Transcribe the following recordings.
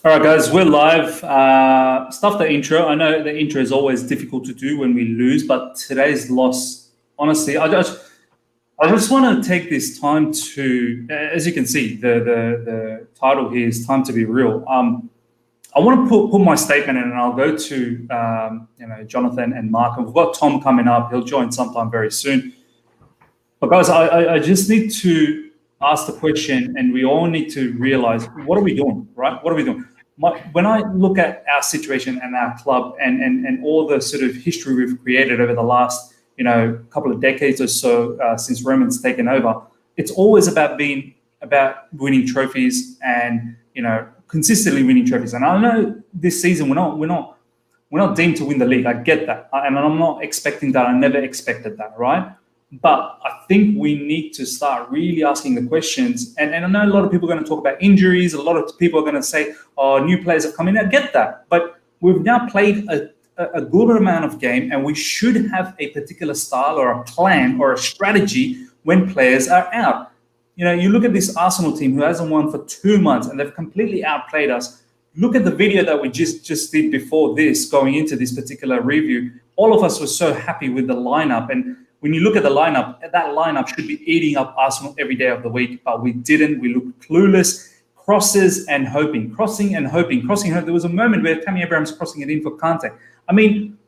All right, guys, we're live. Stuff the intro. I know the intro is always difficult to do when we lose, but today's loss, honestly, I just want to take this time to, as you can see, the title here is "Time to Be Real." I want to put my statement in, and I'll go to Johnatha and Mark. And we've got Tom coming up; he'll join sometime very soon. But guys, I just need to ask the question, and we all need to realize, what are we doing, right? What are we doing? When I look at our situation and our club and all the sort of history we've created over the last couple of decades or so since Roman's taken over, it's always about winning trophies and consistently winning trophies. And I know this season we're not deemed to win the league. I get that, and I'm not expecting that. I never expected that, right? But I think we need to start really asking the questions. And I know a lot of people are going to talk about injuries. A lot of people are going to say, oh, new players have come in. I get that. But we've now played a good amount of game, and we should have a particular style or a plan or a strategy when players are out. You look at this Arsenal team who hasn't won for 2 months, and they've completely outplayed us. Look at the video that we just did before this, going into this particular review. All of us were so happy with the lineup. And when you look at the lineup, that lineup should be eating up Arsenal every day of the week, but we didn't. We looked clueless, crossing and hoping. There was a moment where Tammy Abraham's crossing it in for Kante. I mean,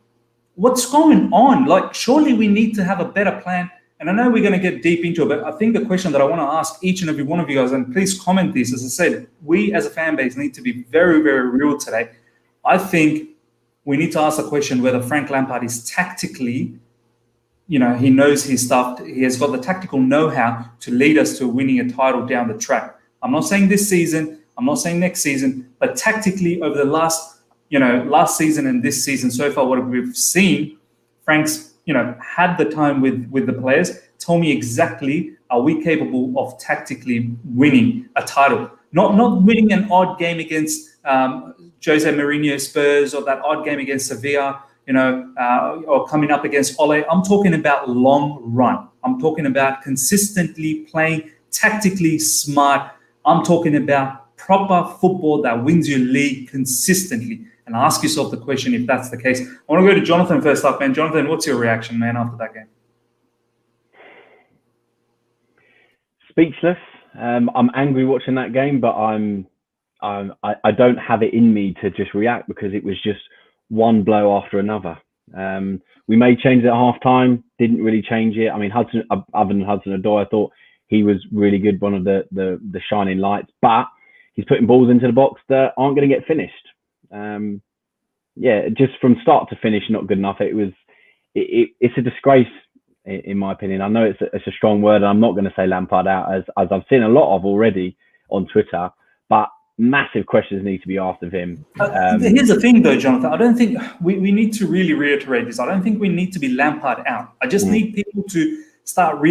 what's going on? Like, surely we need to have a better plan. And I know we're going to get deep into it, but I think the question that I want to ask each and every one of you guys, and please comment this, as I said, we as a fan base need to be very, very real today. I think we need to ask the question whether Frank Lampard is tactically, he knows his stuff. He has got the tactical know-how to lead us to winning a title down the track. I'm not saying this season. I'm not saying next season. But tactically, over the last season and this season so far, what we've seen, Frank's, had the time with the players. Tell me exactly, are we capable of tactically winning a title? Not winning an odd game against Jose Mourinho Spurs or that odd game against Sevilla, or coming up against Ole. I'm talking about long run. I'm talking about consistently playing tactically smart. I'm talking about proper football that wins your league consistently. And ask yourself the question if that's the case. I want to go to Johnatha first up, man. Johnatha, what's your reaction, man, after that game? Speechless. I'm angry watching that game, but I don't have it in me to just react because it was just one blow after another. We may change it at half time, didn't really change it. I mean, Hudson, other than Hudson-Odoi, I thought he was really good, one of the shining lights, but he's putting balls into the box that aren't going to get finished. Just from start to finish, not good enough. It's a disgrace, in my opinion. I know it's a strong word, and I'm not going to say Lampard out, as I've seen a lot of already on Twitter, but massive questions need to be asked of him. Here's the thing, though, Johnatha. I don't think we need to really reiterate this. I don't think we need to be Lampard out. I just need people to start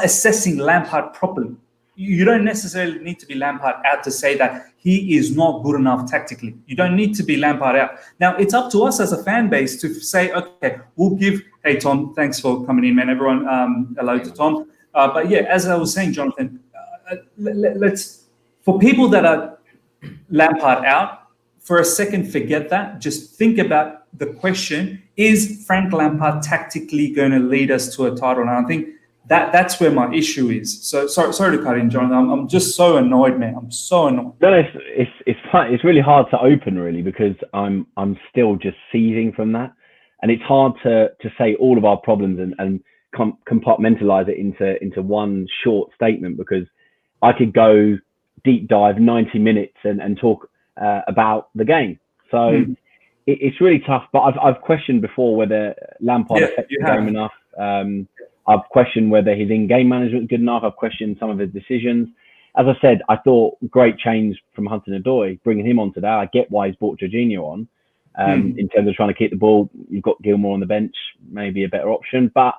assessing Lampard properly. You don't necessarily need to be Lampard out to say that he is not good enough tactically. You don't need to be Lampard out. Now, it's up to us as a fan base to say, okay, we'll give. Hey, Tom, thanks for coming in, man. Everyone, hello to Tom. But yeah, as I was saying, Jonathan, let's, for people that are Lampard out, for a second, forget that. Just think about the question: is Frank Lampard tactically going to lead us to a title? And I think that's where my issue is. So sorry to cut in, Jonathan. I'm just so annoyed, man. I'm so annoyed. No, it's really hard to open, really, because I'm still just seething from that, and it's hard to say all of our problems and compartmentalize it into one short statement, because I could go deep dive 90 minutes and talk about the game. So it's really tough. But I've questioned before whether Lampard affects the game enough. I've questioned whether his in-game management is good enough. I've questioned some of his decisions. As I said, I thought great change from Hudson-Odoi, bringing him on today. I get why he's brought Jorginho on in terms of trying to keep the ball. You've got Gilmour on the bench, maybe a better option. But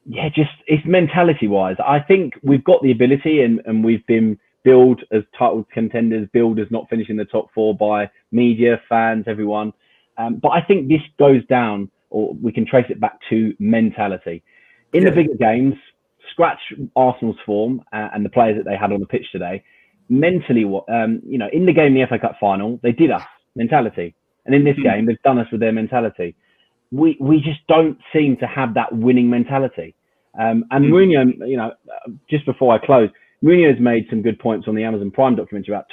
yeah, just it's mentality-wise. I think we've got the ability, and we've been billed as title contenders, billed as not finishing the top four by media, fans, everyone. But I think this goes down, or we can trace it back to mentality. In the bigger games, scratch Arsenal's form and the players that they had on the pitch today. mentally, in the game, the FA Cup final, they did us mentality. And in this game, they've done us with their mentality. We just don't seem to have that winning mentality. And Mourinho, just before I close, Mourinho's made some good points on the Amazon Prime documentary about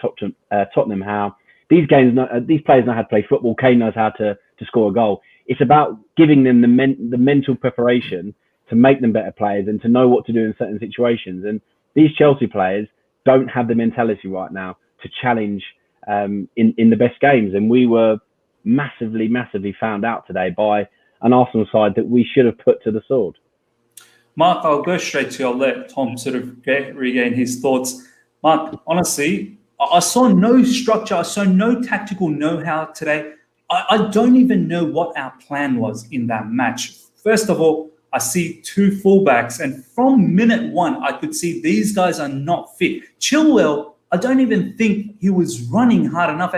Tottenham, how these players know how to play football. Kane knows how to score a goal. It's about giving them the mental preparation to make them better players and to know what to do in certain situations. And these Chelsea players don't have the mentality right now to challenge in the best games. And we were massively, massively found out today by an Arsenal side that we should have put to the sword. Mark, I'll go straight to you. I'll let Tom sort of regain his thoughts. Mark, honestly, I saw no structure. I saw no tactical know-how today. I don't even know what our plan was in that match. First of all, I see two fullbacks, and from minute one, I could see these guys are not fit. Chilwell, I don't even think he was running hard enough.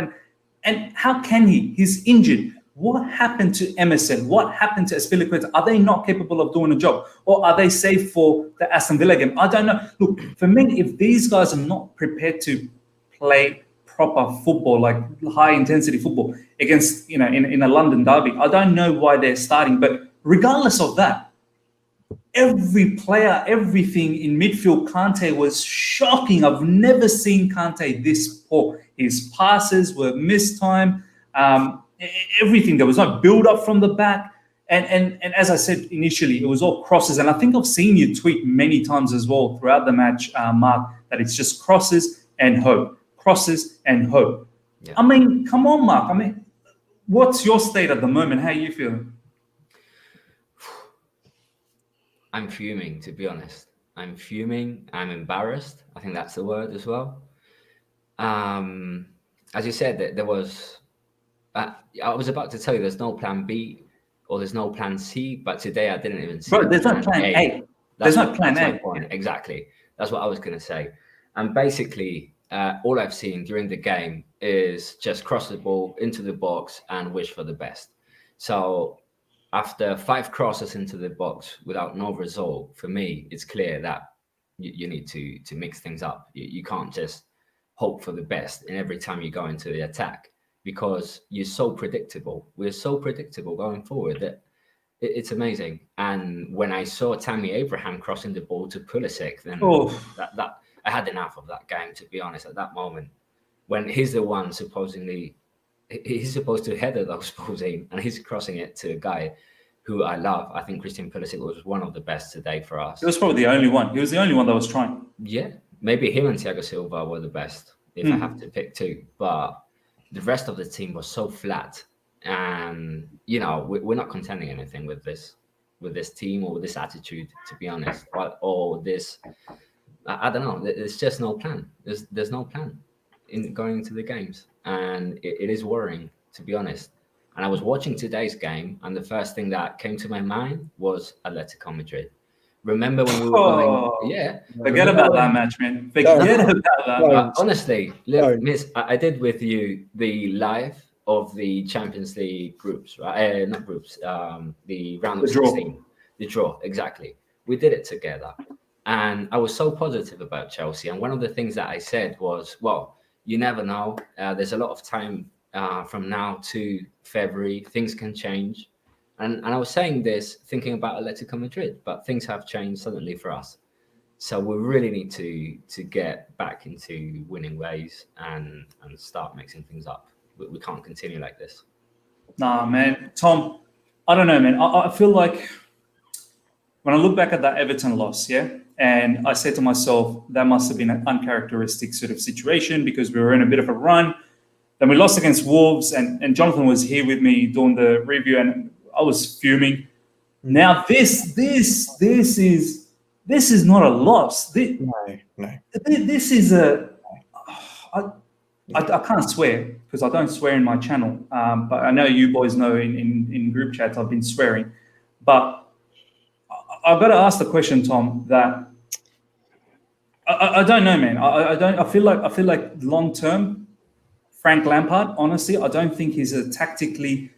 And how can he? He's injured. What happened to Emerson? What happened to Azpilicueta? Are they not capable of doing a job? Or are they safe for the Aston Villa game? I don't know. Look, for me, if these guys are not prepared to play proper football, like high-intensity football against, in a London derby, I don't know why they're starting. But regardless of that, every player, everything in midfield, Kante was shocking. I've never seen Kante this poor. His passes were mistimed. Everything. There was no build-up from the back. And as I said initially, it was all crosses. And I think I've seen you tweet many times as well throughout the match, Mark, that it's just crosses and hope. Crosses and hope. Yeah. I mean, come on, Mark. I mean, what's your state at the moment? How are you feeling? I'm fuming, to be honest. I'm fuming. I'm embarrassed. I think that's the word as well. As you said, there was... I was about to tell you there's no plan B or there's no plan C, but today I didn't even see. Bro, there's no plan A. There's no plan A. Exactly. That's what I was going to say. And basically, all I've seen during the game is just cross the ball into the box and wish for the best. So after 5 crosses into the box without no result, for me, it's clear that you need to mix things up. You can't just hope for the best in every time you go into the attack, because you're so predictable. We're so predictable going forward that it's amazing. And when I saw Tammy Abraham crossing the ball to Pulisic, then that I had enough of that game, to be honest, at that moment. When he's the one supposedly, he's supposed to header those balls in, and he's crossing it to a guy who I love. I think Christian Pulisic was one of the best today for us. He was probably the only one. He was the only one that was trying. Yeah, maybe him and Thiago Silva were the best, if I have to pick two. But the rest of the team was so flat, and we're not contending anything with this team or with this attitude, to be honest. Or this, I don't know. There's just no plan. There's no plan in going into the games, and it is worrying, to be honest. And I was watching today's game, and the first thing that came to my mind was Atletico Madrid. Remember when we were going? Yeah. Forget about that match, man. Forget about that match. Honestly, Miss, I did with you the live of the Champions League groups, right? Not groups. The round of 16. The draw, exactly. We did it together, and I was so positive about Chelsea. And one of the things that I said was, well, you never know. There's a lot of time from now to February. Things can change. And I was saying this thinking about Atletico Madrid, but things have changed suddenly for us. So we really need to get back into winning ways and start mixing things up. We can't continue like this. Nah, man. Tom, I don't know, man. I feel like when I look back at that Everton loss, and I said to myself, that must have been an uncharacteristic sort of situation because we were in a bit of a run. Then we lost against Wolves, and Johnatha was here with me doing the review, and I was fuming. Now this is not a loss. No. This is I can't swear because I don't swear in my channel. But I know you boys know in group chats I've been swearing. But I've got to ask the question, Tom, that I don't know, man. I feel like long term, Frank Lampard, honestly, I don't think he's a tactically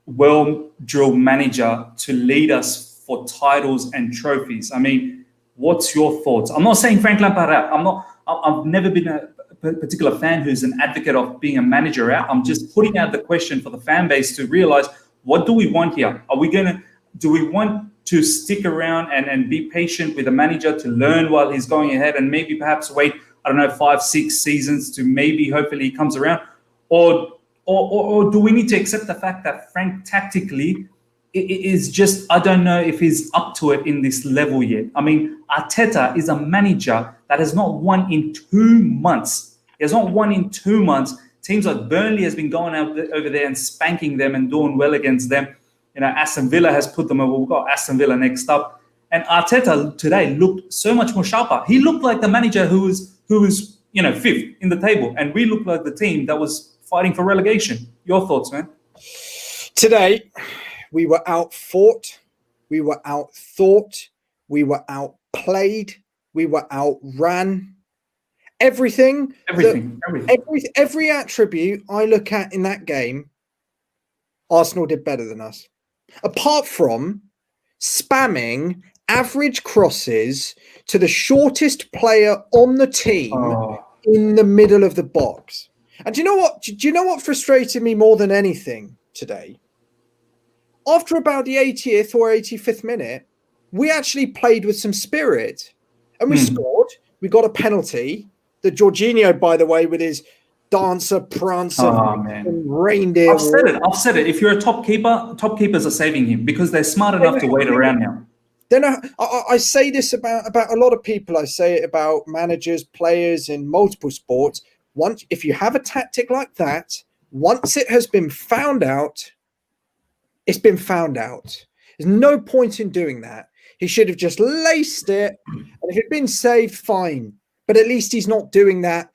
well-drilled manager to lead us for titles and trophies. I mean, what's your thoughts? I'm not saying Frank Lampard out. I've never been a particular fan who's an advocate of being a manager out. I'm just putting out the question for the fan base to realize, what do we want here? Do we want to stick around and be patient with the manager to learn while he's going ahead and maybe perhaps wait, 5-6 seasons to maybe hopefully he comes around? Or do we need to accept the fact that Frank tactically is just, I don't know if he's up to it in this level yet. I mean, Arteta is a manager that has not won in 2 months. He has not won in 2 months. Teams like Burnley has been going out over there and spanking them and doing well against them. Aston Villa has put them over. We've got Aston Villa next up. And Arteta today looked so much more sharper. He looked like the manager who was fifth in the table. And we looked like the team that was fighting for relegation. Your thoughts, man? Today, we were outfought, we were outthought, we were outplayed, we were outran. Every attribute I look at in that game, Arsenal did better than us. Apart from spamming average crosses to the shortest player on the team in the middle of the box. And do you know what? Do you know what frustrated me more than anything today? After about the 80th or 85th minute, we actually played with some spirit. And we scored. We got a penalty. The Jorginho, by the way, with his dancer, prancer, and reindeer. I've said it. If you're a top keepers are saving him because they're smart enough to wait around now. Then I say this about a lot of people. I say it about managers, players in multiple sports. If you have a tactic like that, once it has been found out, it's been found out. There's no point in doing that. He should have just laced it. And if it'd been saved, fine. But at least he's not doing that,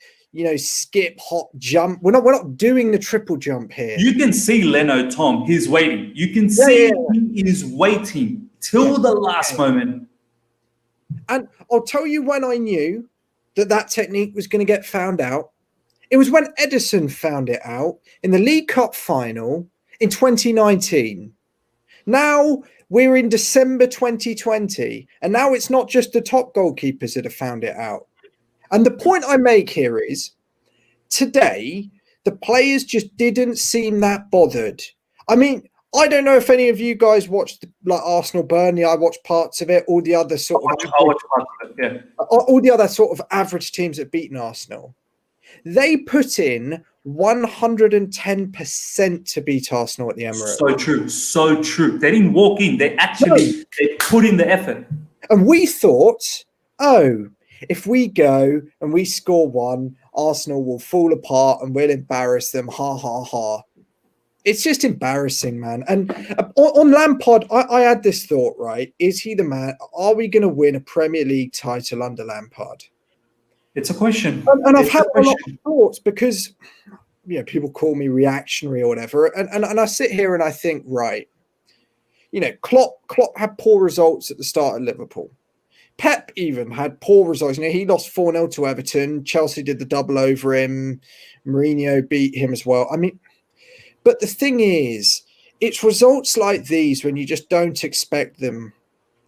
skip, hop, jump. We're not doing the triple jump here. You can see Leno, Tom, he's waiting. You can see he is waiting till the last moment. And I'll tell you when I knew that technique was going to get found out. It was when Edison found it out in the League Cup final in 2019. Now we're in December 2020, and now it's not just the top goalkeepers that have found it out. And the point I make here is, today, the players just didn't seem that bothered. I mean, I don't know if any of you guys watched Arsenal Burnley. I watched parts of it. All the other sort of average teams that beaten Arsenal. They put in 110% to beat Arsenal at the Emirates. So true. They didn't walk in. They actually they put in the effort. And we thought, if we go and we score one, Arsenal will fall apart and we'll embarrass them. Ha, ha, ha. It's just embarrassing, man. And on Lampard, I had this thought, right? Is he the man? Are we going to win a Premier League title under Lampard? It's a question. And I've had a lot of thoughts because, people call me reactionary or whatever. And I sit here and I think, right, Klopp had poor results at the start of Liverpool. Pep even had poor results. He lost 4-0 to Everton. Chelsea did the double over him. Mourinho beat him as well. I mean, but the thing is, it's results like these when you just don't expect them,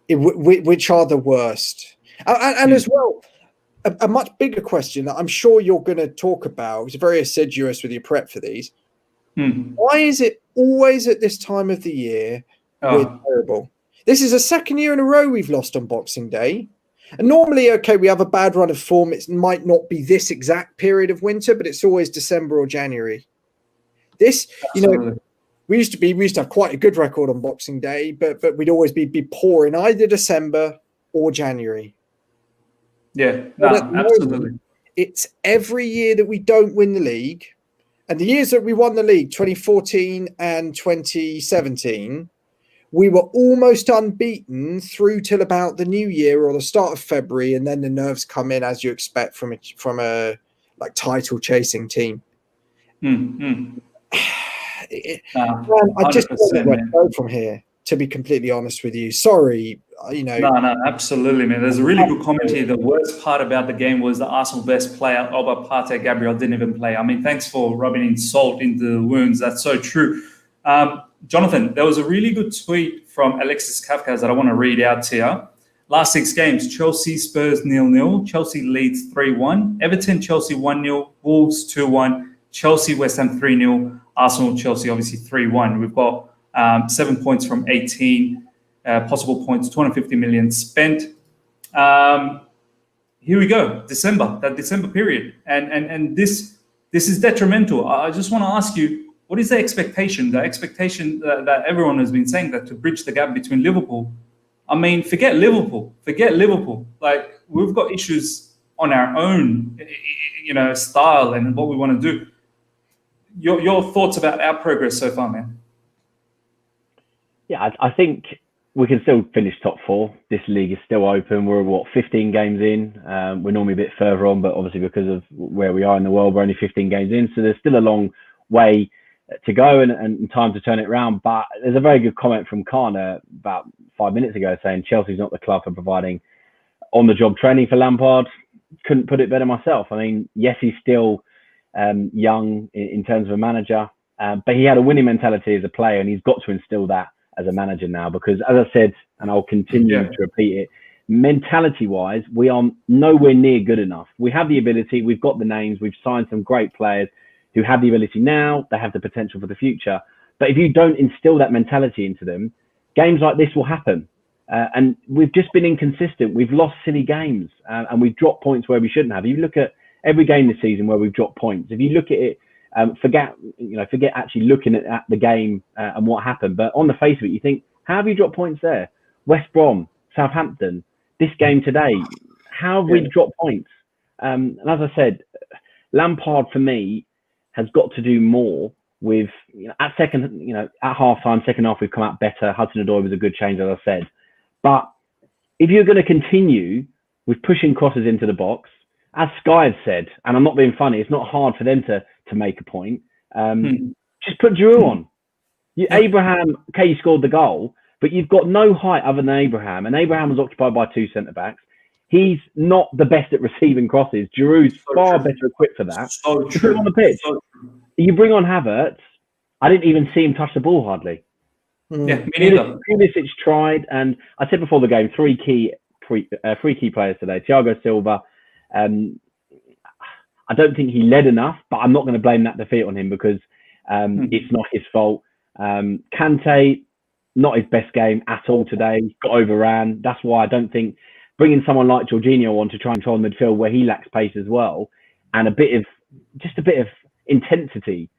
which are the worst. And as well, a much bigger question that I'm sure you're going to talk about, it's very assiduous with your prep for these. Why is it always at this time of the year we're terrible? This is the second year in a row we've lost on Boxing Day. And normally, we have a bad run of form. It might not be this exact period of winter, but it's always December or January. This, we used to have quite a good record on Boxing Day, but we'd always be poor in either December or January. Yeah, absolutely. It's every year that we don't win the league. And the years that we won the league, 2014 and 2017, we were almost unbeaten through till about the new year or the start of February, and then the nerves come in, as you expect from a title chasing team. I just don't know where to go from here, to be completely honest with you. Sorry, No, absolutely, man. There's a really good comment here. The worst part about the game was the Arsenal best player, Oba Partey Gabriel, didn't even play. I mean, thanks for rubbing in salt into the wounds. That's so true. Jonathan, there was a really good tweet from Alexis Kafka that I want to read out to you. Last 6 games, Chelsea, Spurs 0-0, Chelsea leads 3-1, Everton, Chelsea 1-0, Wolves 2-1, Chelsea, West Ham 3-0, Arsenal, Chelsea obviously 3-1. We've got 7 points from 18 possible points, 250 million spent. Here we go, that December period. And this is detrimental. I just want to ask you, what is the expectation? The expectation that everyone has been saying, that to bridge the gap between Liverpool. I mean, forget Liverpool. Like, we've got issues on our own, style and what we want to do. Your thoughts about our progress so far, man? Yeah, I think we can still finish top 4. This league is still open. We're 15 games in. We're normally a bit further on, but obviously because of where we are in the world, we're only 15 games in. So there's still a long way to go and time to turn it around. But there's a very good comment from Kana about 5 minutes ago saying Chelsea's not the club for providing on-the-job training for Lampard. Couldn't put it better myself. I mean, yes, he's still young in terms of a manager, but he had a winning mentality as a player, and he's got to instill that as a manager now, because as I said, and I'll continue to repeat it, mentality-wise, we are nowhere near good enough. We have the ability, we've got the names, we've signed some great players who have the ability now, they have the potential for the future. But if you don't instill that mentality into them, games like this will happen. And we've just been inconsistent. We've lost silly games and we've dropped points where we shouldn't have. If you look at every game this season where we've dropped points, if you look at it, forget actually looking at the game and what happened. But on the face of it, you think, how have you dropped points there? West Brom, Southampton, this game today, how have we dropped points? And as I said, Lampard for me has got to do more with, at half time, second half, we've come out better. Hudson-Odoi was a good change, as I said. But if you're going to continue with pushing crosses into the box, as Sky have said, and I'm not being funny, it's not hard for them to make a point. Just put Giroud on. Abraham, okay, you scored the goal, but you've got no height other than Abraham, and Abraham was occupied by 2 centre-backs. He's not the best at receiving crosses. Giroud's far better equipped for that. Put him on the pitch. You bring on Havertz. I didn't even see him touch the ball hardly. Yeah, me neither. Pulisic tried, and I said before the game, three key players today. Thiago Silva. I don't think he led enough, but I'm not going to blame that defeat on him because it's not his fault. Kante, not his best game at all today. Got overran. That's why I don't think bringing someone like Jorginho on to try and control midfield where he lacks pace as well, and a bit of intensity,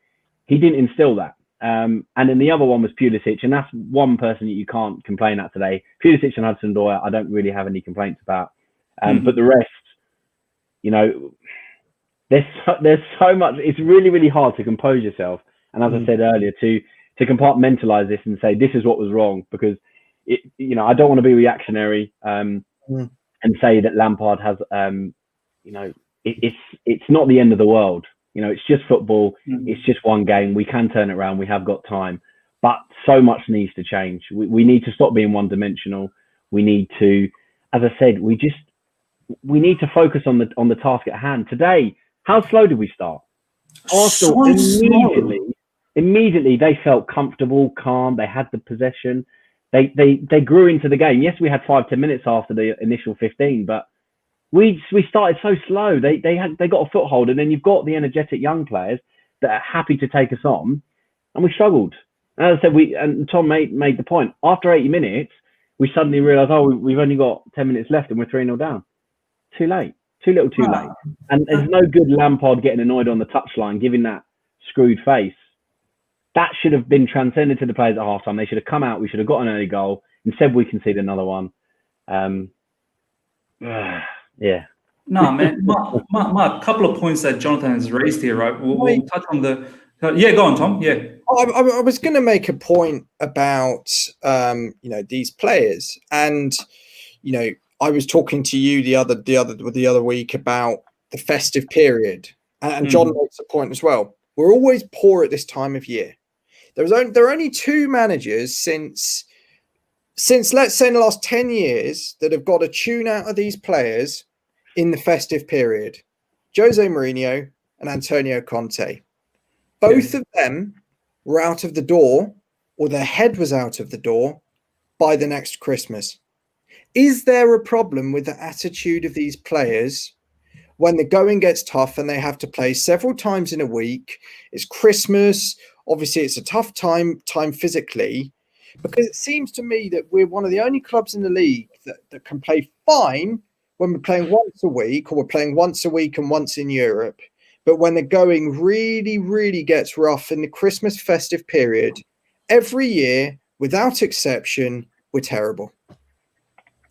he didn't instill that. And then the other one was Pulisic, and that's one person that you can't complain at today. Pulisic and Hudson-Odoi, I don't really have any complaints about. But the rest, there's so much. It's really, really hard to compose yourself. And as I said earlier, to compartmentalize this and say this is what was wrong, because I don't want to be reactionary and say that Lampard has, it's not the end of the world. It's just football. It's just one game. We can turn it around. We have got time, but so much needs to change. We need to stop being one-dimensional. We need to, as I said, we need to focus on the task at hand. Today, how slow did we start? Arsenal immediately they felt comfortable, calm. They had the possession. They grew into the game. Yes, we had 5-10 minutes after the initial 15, but we started so slow. They got a foothold, and then you've got the energetic young players that are happy to take us on, and we struggled. And as I said, and Tom made the point. After 80 minutes, we suddenly realised, we've only got 10 minutes left, and we're 3-0 down. Too late. Too little, too late. And there's no good Lampard getting annoyed on the touchline, giving that screwed face. That should have been transcended to the players at halftime. They should have come out. We should have got an early goal. Instead, we conceded another one. Yeah. No, man. My couple of points that Johnatha has raised here, right? We'll touch on the. Yeah, go on, Tom. Yeah. I was going to make a point about these players, and I was talking to you the other week about the festive period, and John makes a point as well. We're always poor at this time of year. There are only 2 managers since let's say in the last 10 years that have got a tune out of these players in the festive period: Jose Mourinho and Antonio Conte. Both of them were out of the door, or their head was out of the door, by the next Christmas. Is there a problem with the attitude of these players when the going gets tough and they have to play several times in a week? It's Christmas. Obviously, it's a tough time physically, because it seems to me that we're one of the only clubs in the league that can play fine when we're playing once a week, or we're playing once a week and once in Europe. But when the going really, really gets rough in the Christmas festive period, every year, without exception, we're terrible.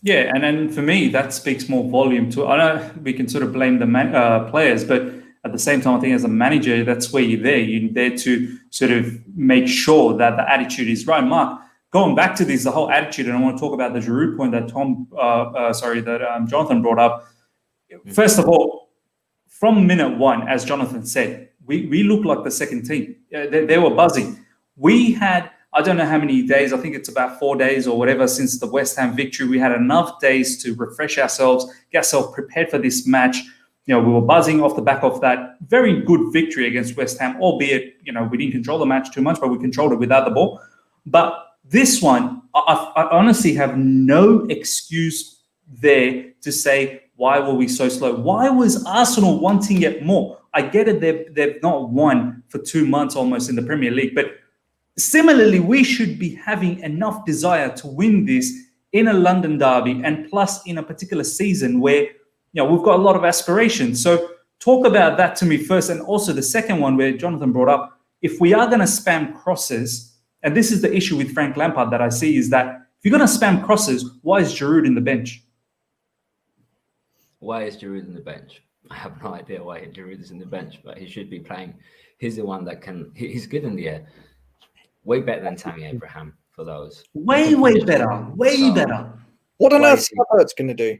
Yeah, and then for me, that speaks more volume to. I know we can sort of blame the players, but at the same time, I think as a manager, that's where you're there. You're there to sort of make sure that the attitude is right. Mark, going back to this, the whole attitude, and I want to talk about the Giroud point that Jonathan brought up. First of all, from minute one, as Jonathan said, we look like the second team. They were buzzing. We had, I don't know how many days, I think it's about 4 days or whatever since the West Ham victory. We had enough days to refresh ourselves, get ourselves prepared for this match. We were buzzing off the back of that very good victory against West Ham, albeit, we didn't control the match too much, but we controlled it without the ball. But this one, I honestly have no excuse there to say, why were we so slow? Why was Arsenal wanting it more? I get it, they've not won for 2 months almost in the Premier League, but similarly, we should be having enough desire to win this in a London derby, and plus in a particular season where we've got a lot of aspirations. So talk about that to me first, and also the second one where Jonathan brought up, if we are going to spam crosses, and this is the issue with Frank Lampard that I see, is that if you're going to spam crosses, why is Giroud in the bench? Why is Giroud in the bench? I have no idea why Giroud is in the bench, but he should be playing. He's the one that he's good in the air. Way better than Tammy Abraham for those. Way better. Better. What on earth is Havertz going to do?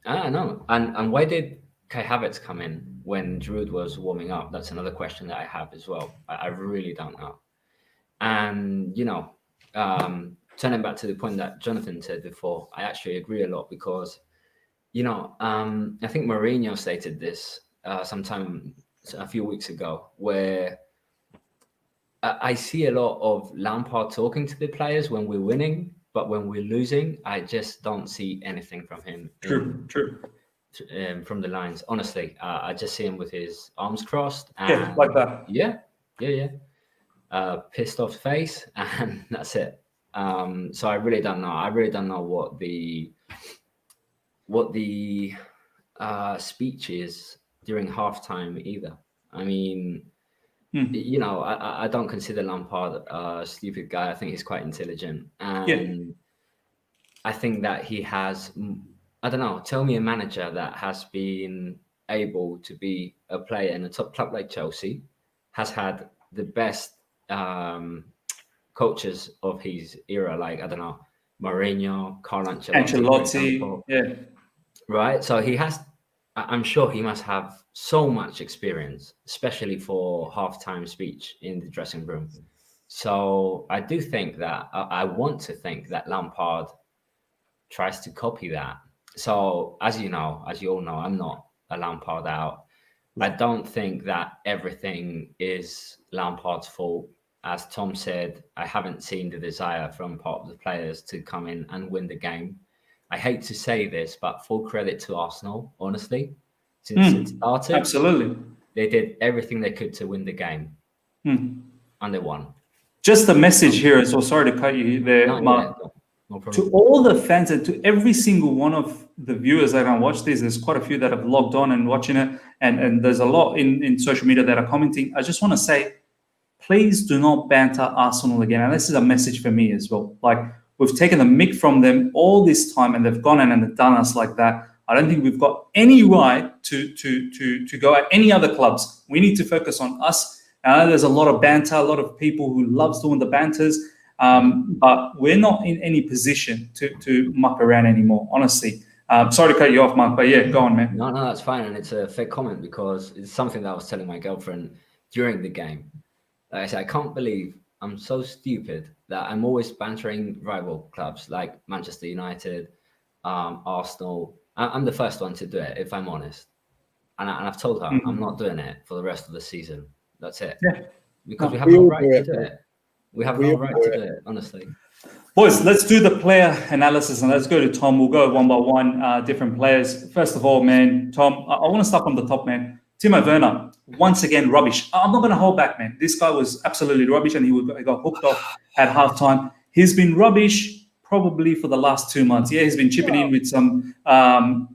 I know. And why did Kai Havertz come in when Giroud was warming up? That's another question that I have as well. I really don't know. And, turning back to the point that Jonathan said before, I actually agree a lot because, I think Mourinho stated this sometime a few weeks ago, where I see a lot of Lampard talking to the players when we're winning, but when we're losing, I just don't see anything from him. True. From the lines, honestly, I just see him with his arms crossed. And, yeah, like that. Yeah. Pissed off face, and that's it. So I really don't know. I really don't know what the speech is during halftime either. I mean, I don't consider Lampard a stupid guy. I think he's quite intelligent. And I think that he has, I don't know, tell me a manager that has been able to be a player in a top club like Chelsea, has had the best coaches of his era, like, I don't know, Mourinho, Carlo Ancelotti. Yeah. Right? So he has, I'm sure he must have so much experience, especially for halftime speech in the dressing room. So I do think that, I want to think that Lampard tries to copy that. So as you all know, I'm not a Lampard out. I don't think that everything is Lampard's fault. As Tom said, I haven't seen the desire from part of the players to come in and win the game. I hate to say this, but full credit to Arsenal, honestly. Since it started, absolutely, they did everything they could to win the game. And they won. Just a message here, so sorry to cut you there, Mark. No problem. To all the fans and to every single one of the viewers that are going to watch this, there's quite a few that have logged on and watching it, and there's a lot in social media that are commenting. I just want to say, please do not banter Arsenal again. And this is a message for me as well. Like, we've taken the mick from them all this time, and they've gone in and they've done us like that. I don't think we've got any right to go at any other clubs. We need to focus on us. There's a lot of banter, a lot of people who loves doing the banters, but we're not in any position to muck around anymore, honestly. Sorry to cut you off, Mark, but yeah, go on, man. No, that's fine. And it's a fair comment because it's something that I was telling my girlfriend during the game. Like I said, I can't believe I'm so stupid that I'm always bantering rival clubs like Manchester United, Arsenal. I'm the first one to do it, if I'm honest. And I've told her I'm not doing it for the rest of the season. That's it. Yeah. Because we have no right to do it. We have no right to do it, honestly. Boys, let's do the player analysis and let's go to Tom. We'll go one by one, different players. First of all, man, Tom, I want to start from the top, man. Timo Werner, once again, rubbish. I'm not going to hold back, man. This guy was absolutely rubbish and he got hooked off at halftime. He's been rubbish probably for the last 2 months. Yeah, he's been chipping in with some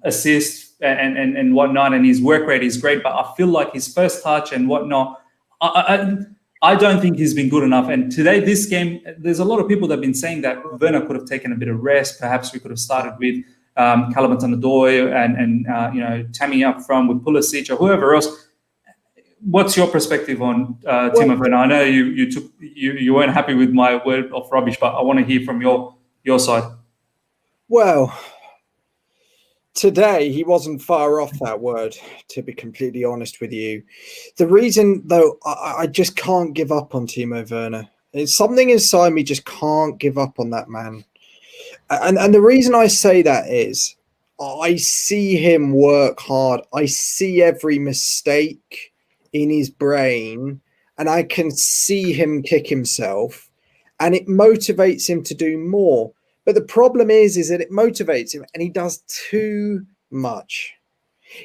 assists and whatnot, and his work rate is great, but I feel like his first touch and whatnot, I don't think he's been good enough. And today, this game, there's a lot of people that have been saying that Werner could have taken a bit of rest. Perhaps we could have started with Callum Hudson-Odoi and Tammy up front with Pulisic or whoever else. What's your perspective on Timo Werner? I know you weren't happy with my word of rubbish, but I want to hear from your side. Well, today he wasn't far off that word, to be completely honest with you. The reason, though, I just can't give up on Timo Werner. It's something inside me just can't give up on that man. And the reason I say that is I see him work hard. I see every mistake in his brain, and I can see him kick himself, and it motivates him to do more. But the problem is that it motivates him and he does too much.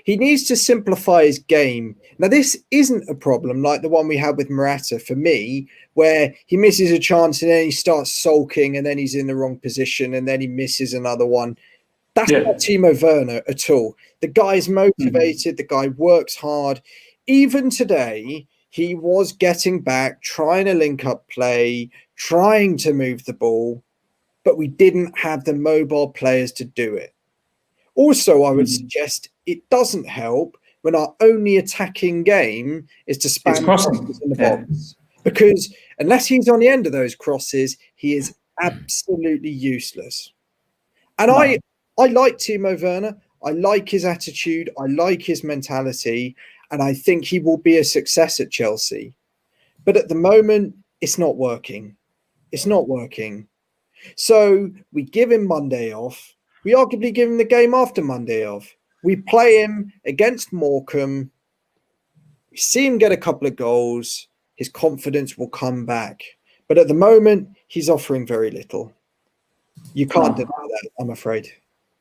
He needs to simplify his game. Now, this isn't a problem like the one we had with Morata for me, where he misses a chance and then he starts sulking and then he's in the wrong position and then he misses another one. That's not Timo Werner at all. The guy's motivated. The guy works hard. Even today, he was getting back, trying to link up play, trying to move the ball, but we didn't have the mobile players to do it. Also, I would suggest it doesn't help when our only attacking game is to spam crosses in the box. Because unless he's on the end of those crosses, he is absolutely useless. And I like Timo Werner. I like his attitude. I like his mentality. And I think he will be a success at Chelsea. But at the moment, it's not working. It's not working. So we give him Monday off. We arguably give him the game after Monday off. We play him against Morecambe. We see him get a couple of goals. His confidence will come back. But at the moment, he's offering very little. You can't deny that, I'm afraid.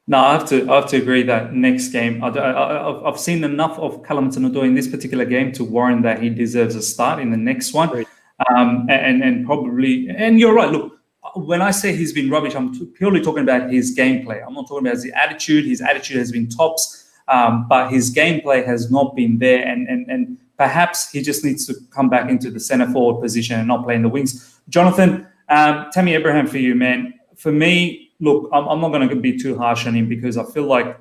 No, I have to agree that next game, I've seen enough of Callum Hudson-Odoi in this particular game to warrant that he deserves a start in the next one. And probably, and you're right, look, when I say he's been rubbish, I'm purely talking about his gameplay. I'm not talking about his attitude. His attitude has been tops, but his gameplay has not been there. And perhaps he just needs to come back into the centre forward position and not play in the wings. Jonathan, Tammy Abraham for you, man. For me, look, I'm not going to be too harsh on him because I feel like,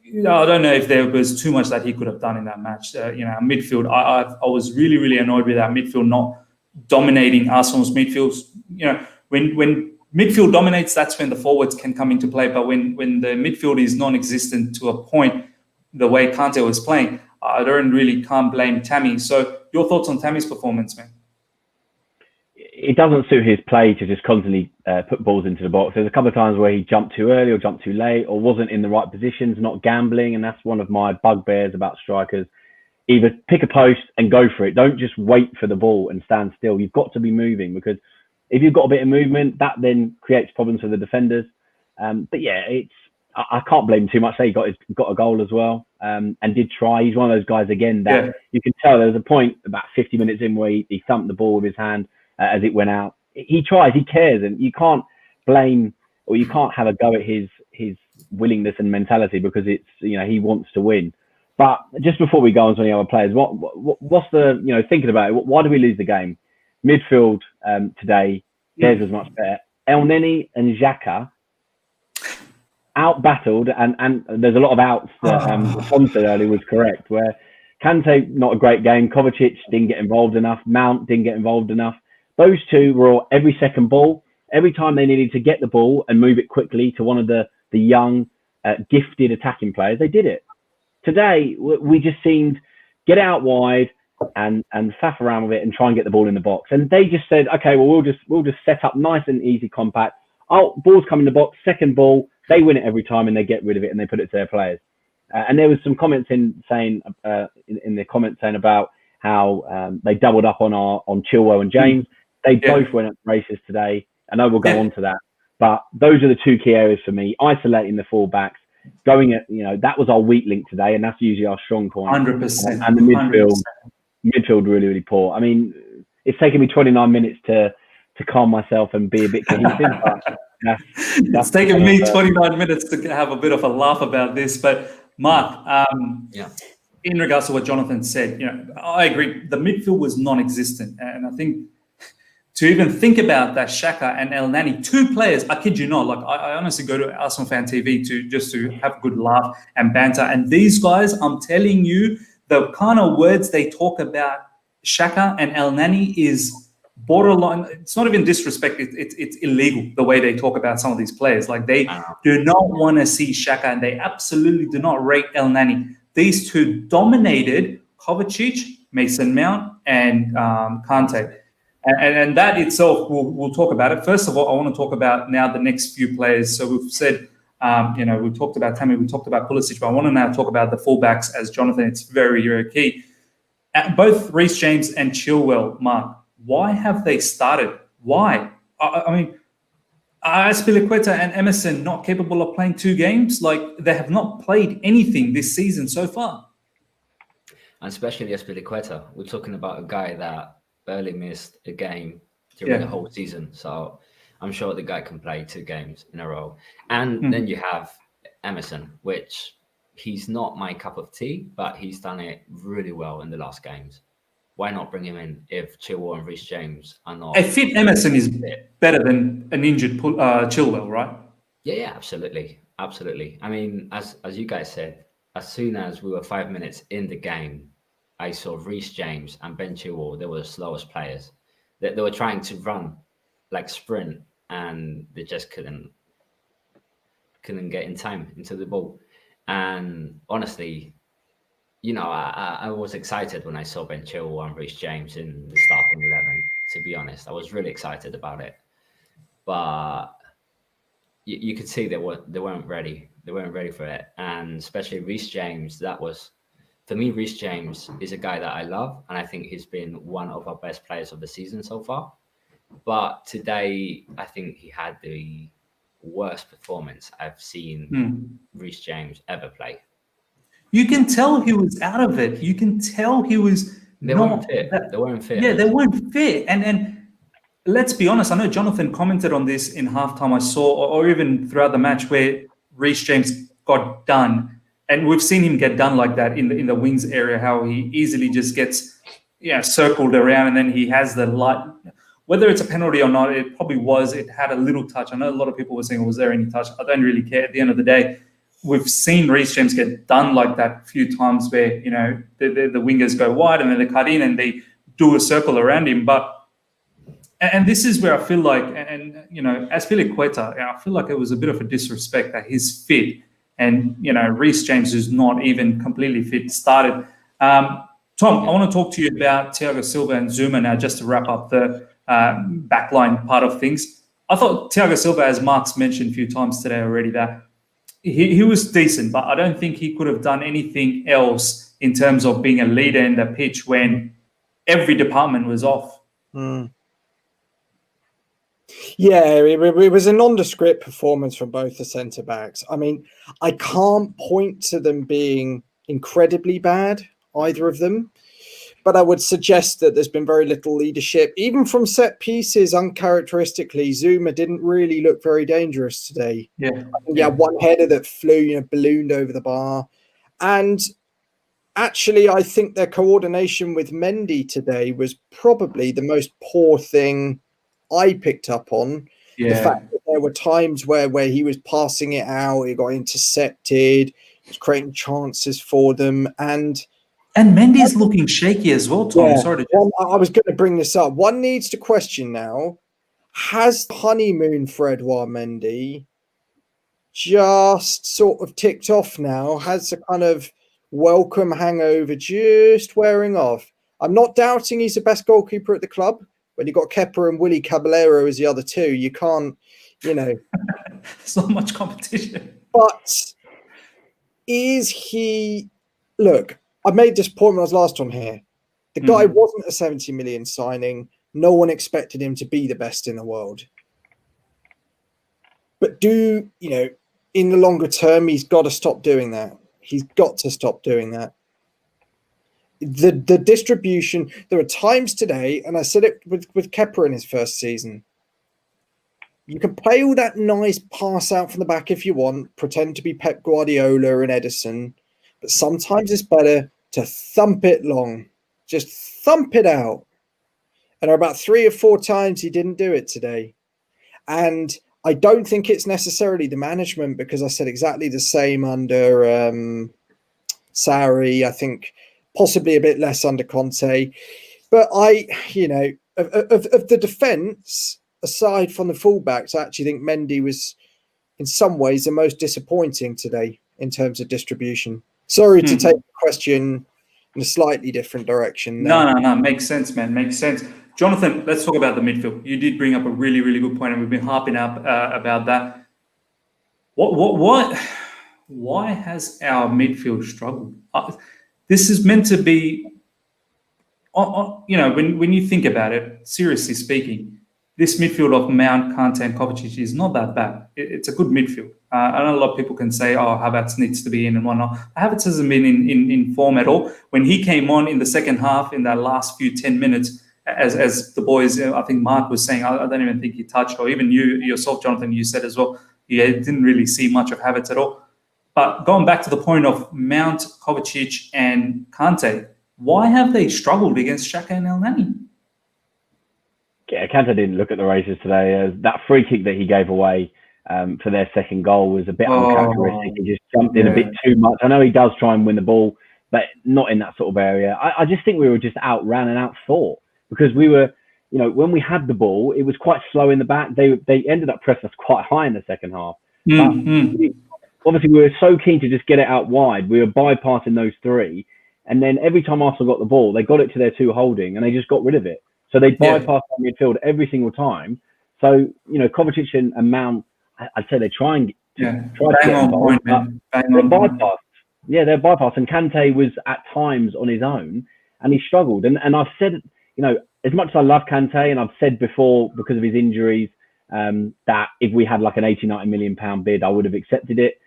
I don't know if there was too much that he could have done in that match. Midfield, I was really, really annoyed with that midfield not dominating Arsenal's midfield. When midfield dominates, that's when the forwards can come into play. But when the midfield is non-existent to a point, the way Kante was playing, I can't blame Tammy. So your thoughts on Tammy's performance, man? It doesn't suit his play to just constantly put balls into the box. There's a couple of times where he jumped too early or jumped too late or wasn't in the right positions, not gambling. And that's one of my bugbears about strikers. Either pick a post and go for it. Don't just wait for the ball and stand still. You've got to be moving, because if you've got a bit of movement, that then creates problems for the defenders. But yeah, I can't blame him too much. He got a goal as well, and did try. He's one of those guys again that you can tell there was a point about 50 minutes in where he thumped the ball with his hand as it went out. He tries, he cares, and you can't blame, or you can't have a go at his willingness and mentality, because it's, he wants to win. But just before we go on to any other players, what's the, thinking about it, why do we lose the game? Midfield today, theirs was much better. El Neni and Xhaka out-battled, and there's a lot of outs that Tom said earlier was correct, where Kante, not a great game. Kovacic didn't get involved enough. Mount didn't get involved enough. Those two were every second ball. Every time they needed to get the ball and move it quickly to one of the young, gifted attacking players, they did it. Today, we just seemed get out wide and faff around with it and try and get the ball in the box. And they just said, okay, well, we'll just set up nice and easy, compact. Oh, balls come in the box, second ball, they win it every time and they get rid of it and they put it to their players. And there was some comments in the comments saying about how they doubled up on Chilwell and James. They both went at races today. I know we'll go on to that, but those are the two key areas for me. Isolating the fullbacks, going at, that was our weak link today, and that's usually our strong point. 100%. And the midfield really, really poor. I mean, it's taken me 29 minutes to calm myself and be a bit cohesive. But it's taken me 29 minutes to have a bit of a laugh about this. But Mark, in regards to what Johnatha said, I agree. The midfield was non-existent, and I think to even think about that, Xhaka and El Nani, two players, I kid you not, like I honestly go to Arsenal Fan TV to have a good laugh and banter. And these guys, I'm telling you, the kind of words they talk about Xhaka and El Nani is borderline. It's not even disrespect. It's illegal the way they talk about some of these players. Like they do not want to see Xhaka, and they absolutely do not rate El Nani. These two dominated Kovacic, Mason Mount, and Kante. And that itself, we'll talk about it. First of all, I want to talk about now the next few players. So we've said, we talked about Tammy, we talked about Pulisic, but I want to now talk about the fullbacks as Johnatha. It's very, very key. Both Reece James and Chilwell, Mark, why have they started? Why? I mean, are Azpilicueta and Emerson not capable of playing 2 games? Like, they have not played anything this season so far. And especially Azpilicueta. We're talking about a guy that barely missed a game during the whole season. So I'm sure the guy can play 2 games in a row. And then you have Emerson, which he's not my cup of tea, but he's done it really well in the last games. Why not bring him in if Chilwell and Reece James are not? A fit Emerson is better than an injured Chilwell, right? Yeah, absolutely. Absolutely. I mean, as you guys said, as soon as we were 5 minutes in the game, I saw Reece James and Ben Chilwell. They were the slowest players. They were trying to run, like sprint, and they just couldn't get in time into the ball. And honestly, I was excited when I saw Ben Chilwell and Reece James in the starting 11. To be honest, I was really excited about it. But you could see they weren't ready. They weren't ready for it, and especially Reece James. For me, Reece James is a guy that I love, and I think he's been one of our best players of the season so far. But today, I think he had the worst performance I've seen Reece James ever play. You can tell he was out of it. You can tell he was They weren't fit. They weren't fit. Yeah, they weren't fit. And let's be honest, I know Johnatha commented on this in halftime I saw, or even throughout the match, where Reece James got done. And we've seen him get done like that in the wings area, how he easily just gets circled around, and then he has the light. Whether it's a penalty or not, it probably was. It had a little touch. I know a lot of people were saying, was there any touch? I don't really care. At the end of the day, we've seen Reece James get done like that a few times where, the wingers go wide and then they cut in and they do a circle around him. And this is where I feel like, as Azpilicueta, I feel like it was a bit of a disrespect that he's fit. And, Reece James, who's not even completely fit, started. Tom, I want to talk to you about Thiago Silva and Zuma now, just to wrap up the backline part of things. I thought Thiago Silva, as Mark's mentioned a few times today already, that he was decent, but I don't think he could have done anything else in terms of being a leader in the pitch when every department was off. Yeah, it was a nondescript performance from both the centre-backs. I mean, I can't point to them being incredibly bad, either of them, but I would suggest that there's been very little leadership. Even from set pieces, uncharacteristically, Zuma didn't really look very dangerous today. Yeah, one header that flew, ballooned over the bar. And actually, I think their coordination with Mendy today was probably the most poor thing I picked up on. The fact that there were times where he was passing it out, he got intercepted, he was creating chances for them, and Mendy's looking shaky as well, Tom. Yeah, Sorry to I was going to bring this up. One needs to question now: has the honeymoon for Edouard Mendy just sort of ticked off now? Has the kind of welcome hangover just wearing off? I'm not doubting he's the best goalkeeper at the club. When you got Kepa and Willy Caballero as the other two, you can't, There's not much competition. But is he... Look, I made this point when I was last on here. The guy wasn't a 70 million signing. No one expected him to be the best in the world. But in the longer term, he's got to stop doing that. He's got to stop doing that. The distribution, there are times today, and I said it with Kepa in his first season, you can play all that nice pass out from the back if you want, pretend to be Pep Guardiola and Edison, but sometimes it's better to thump it long. Just thump it out. And there are about 3 or 4 times he didn't do it today. And I don't think it's necessarily the management, because I said exactly the same under Sarri. I think possibly a bit less under Conte. But of the defence, aside from the fullbacks, I actually think Mendy was in some ways the most disappointing today in terms of distribution. Sorry to take the question in a slightly different direction. No. Makes sense, man. Makes sense. Jonathan, let's talk about the midfield. You did bring up a really, really good point, and we've been harping up about that. Why has our midfield struggled? This is meant to be, when you think about it, seriously speaking, this midfield of Mount, Kante, and Kovacic is not that bad. It's a good midfield. I know a lot of people can say, Havertz needs to be in and whatnot. Havertz hasn't been in form at all. When he came on in the second half, in that last few 10 minutes, as the boys, I think Mark was saying, I don't even think he touched, or even you yourself, Jonathan, you said as well, you didn't really see much of Havertz at all. But going back to the point of Mount, Kovacic, and Kante, why have they struggled against Xhaka and El Nani? Yeah, Kante didn't look at the races today. That free kick that he gave away for their second goal was a bit uncharacteristic. He just jumped in a bit too much. I know he does try and win the ball, but not in that sort of area. I just think we were just outran and outthought, because we were, when we had the ball, it was quite slow in the back. They ended up pressing us quite high in the second half. Obviously, we were so keen to just get it out wide. We were bypassing those 3. And then every time Arsenal got the ball, they got it to their 2 holding, and they just got rid of it. So they bypassed our midfield every single time. So, Kovacic and Mount, I'd say they try and get involved, but they're bypassed. Yeah, they're bypassed. And Kante was at times on his own, and he struggled. And I've said, as much as I love Kante, and I've said before, because of his injuries, that if we had like an 80-90 million pound bid, I would have accepted it,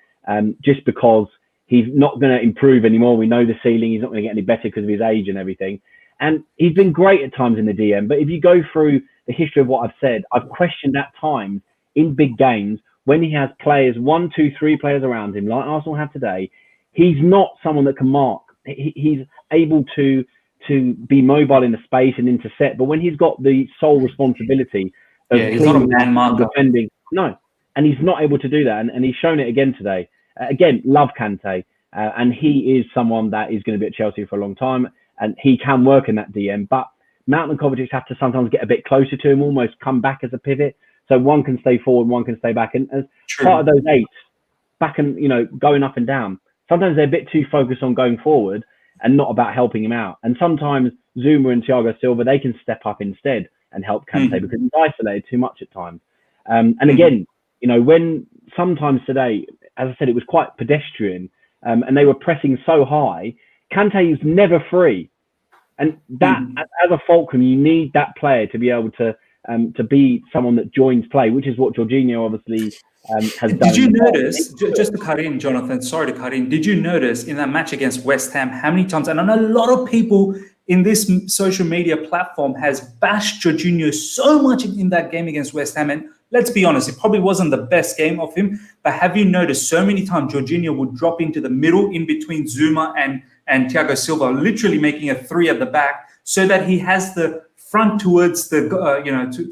just because he's not going to improve anymore. We know the ceiling. He's not going to get any better because of his age and everything. And he's been great at times in the DM. But if you go through the history of what I've said, I've questioned at times in big games when he has players, 1, 2, 3 players around him, like Arsenal have today. He's not someone that can mark. He's able to be mobile in the space and intercept. But when he's got the sole responsibility of he's not a man marker. Defending, no. And he's not able to do that. And he's shown it again today. Again, love Kante. And he is someone that is going to be at Chelsea for a long time. And he can work in that DM. But Mount and Kovacic have to sometimes get a bit closer to him, almost come back as a pivot. So one can stay forward, one can stay back. And as part of those 8, back and, going up and down, sometimes they're a bit too focused on going forward and not about helping him out. And sometimes Zuma and Thiago Silva, they can step up instead and help Kante because he's isolated too much at times. And again, when sometimes today, as I said, it was quite pedestrian and they were pressing so high, Kante is never free. And that, as a fulcrum, you need that player to be able to be someone that joins play, which is what Jorginho obviously has done. Did you notice, just to cut in, Jonathan, sorry to cut in, did you notice in that match against West Ham, how many times, and I know a lot of people in this social media platform has bashed Jorginho so much in that game against West Ham, and let's be honest, it probably wasn't the best game of him, but have you noticed so many times Jorginho would drop into the middle in between Zuma and Thiago Silva, literally making a 3 at the back so that he has the front towards the